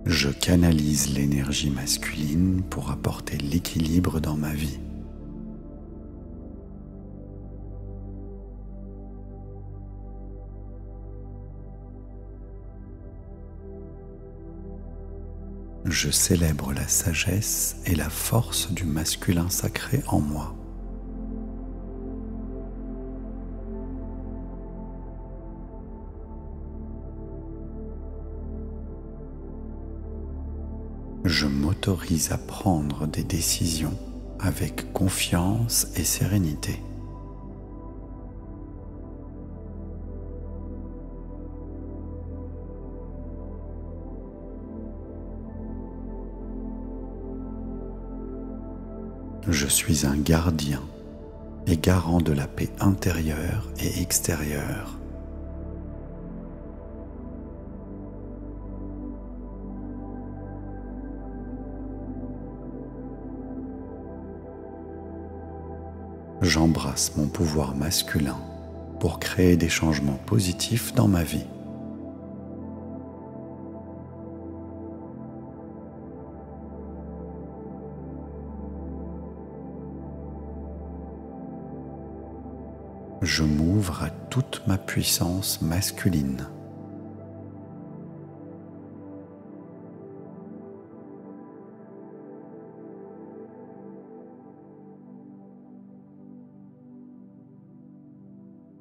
Je canalise l'énergie masculine pour apporter l'équilibre dans ma vie. Je célèbre la sagesse et la force du masculin sacré en moi. Je m'autorise à prendre des décisions avec confiance et sérénité. Je suis un gardien et garant de la paix intérieure et extérieure. J'embrasse mon pouvoir masculin pour créer des changements positifs dans ma vie. Je m'ouvre à toute ma puissance masculine.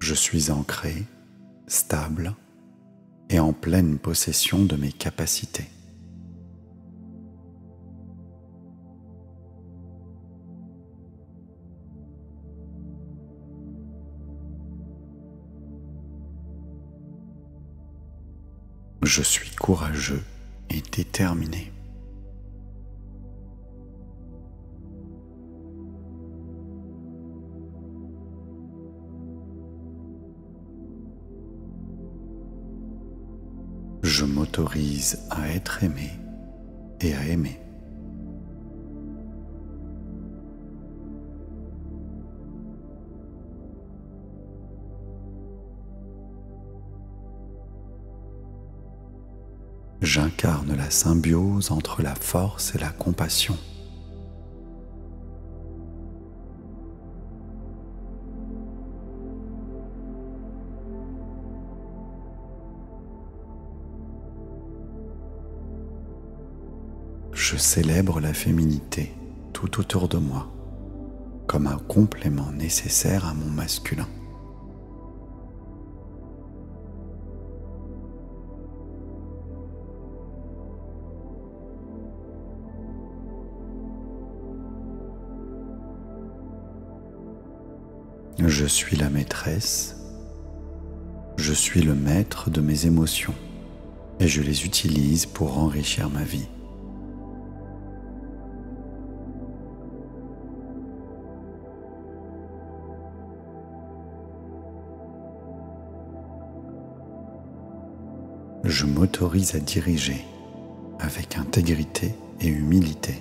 Je suis ancré, stable et en pleine possession de mes capacités. Je suis courageux et déterminé. Je m'autorise à être aimé et à aimer. J'incarne la symbiose entre la force et la compassion. Je célèbre la féminité tout autour de moi, comme un complément nécessaire à mon masculin. Je suis la maîtresse, je suis le maître de mes émotions et je les utilise pour enrichir ma vie. Je m'autorise à diriger avec intégrité et humilité.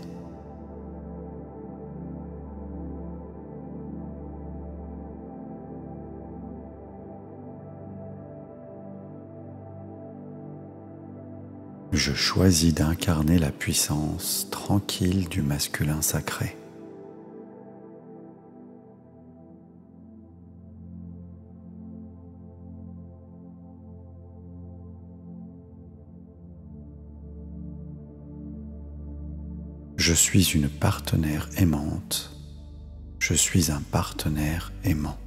Je choisis d'incarner la puissance tranquille du masculin sacré. Je suis une partenaire aimante. Je suis un partenaire aimant.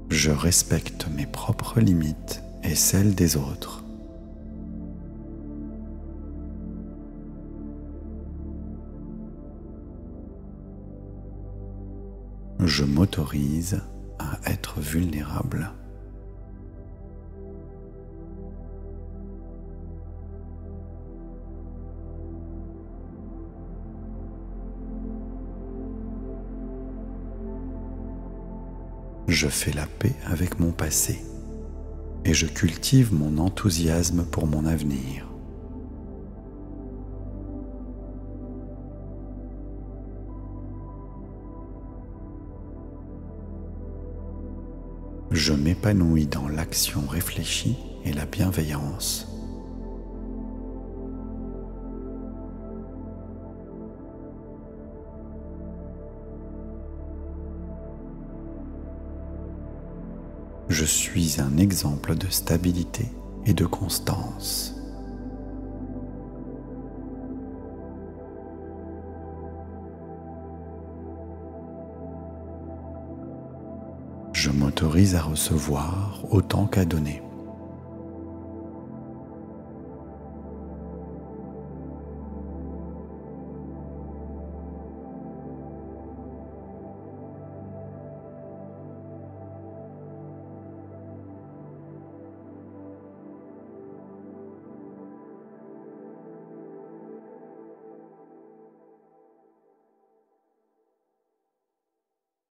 Je respecte mes propres limites et celles des autres. Je m'autorise à être vulnérable. Je fais la paix avec mon passé et je cultive mon enthousiasme pour mon avenir. Je m'épanouis dans l'action réfléchie et la bienveillance. Je suis un exemple de stabilité et de constance. Je m'autorise à recevoir autant qu'à donner.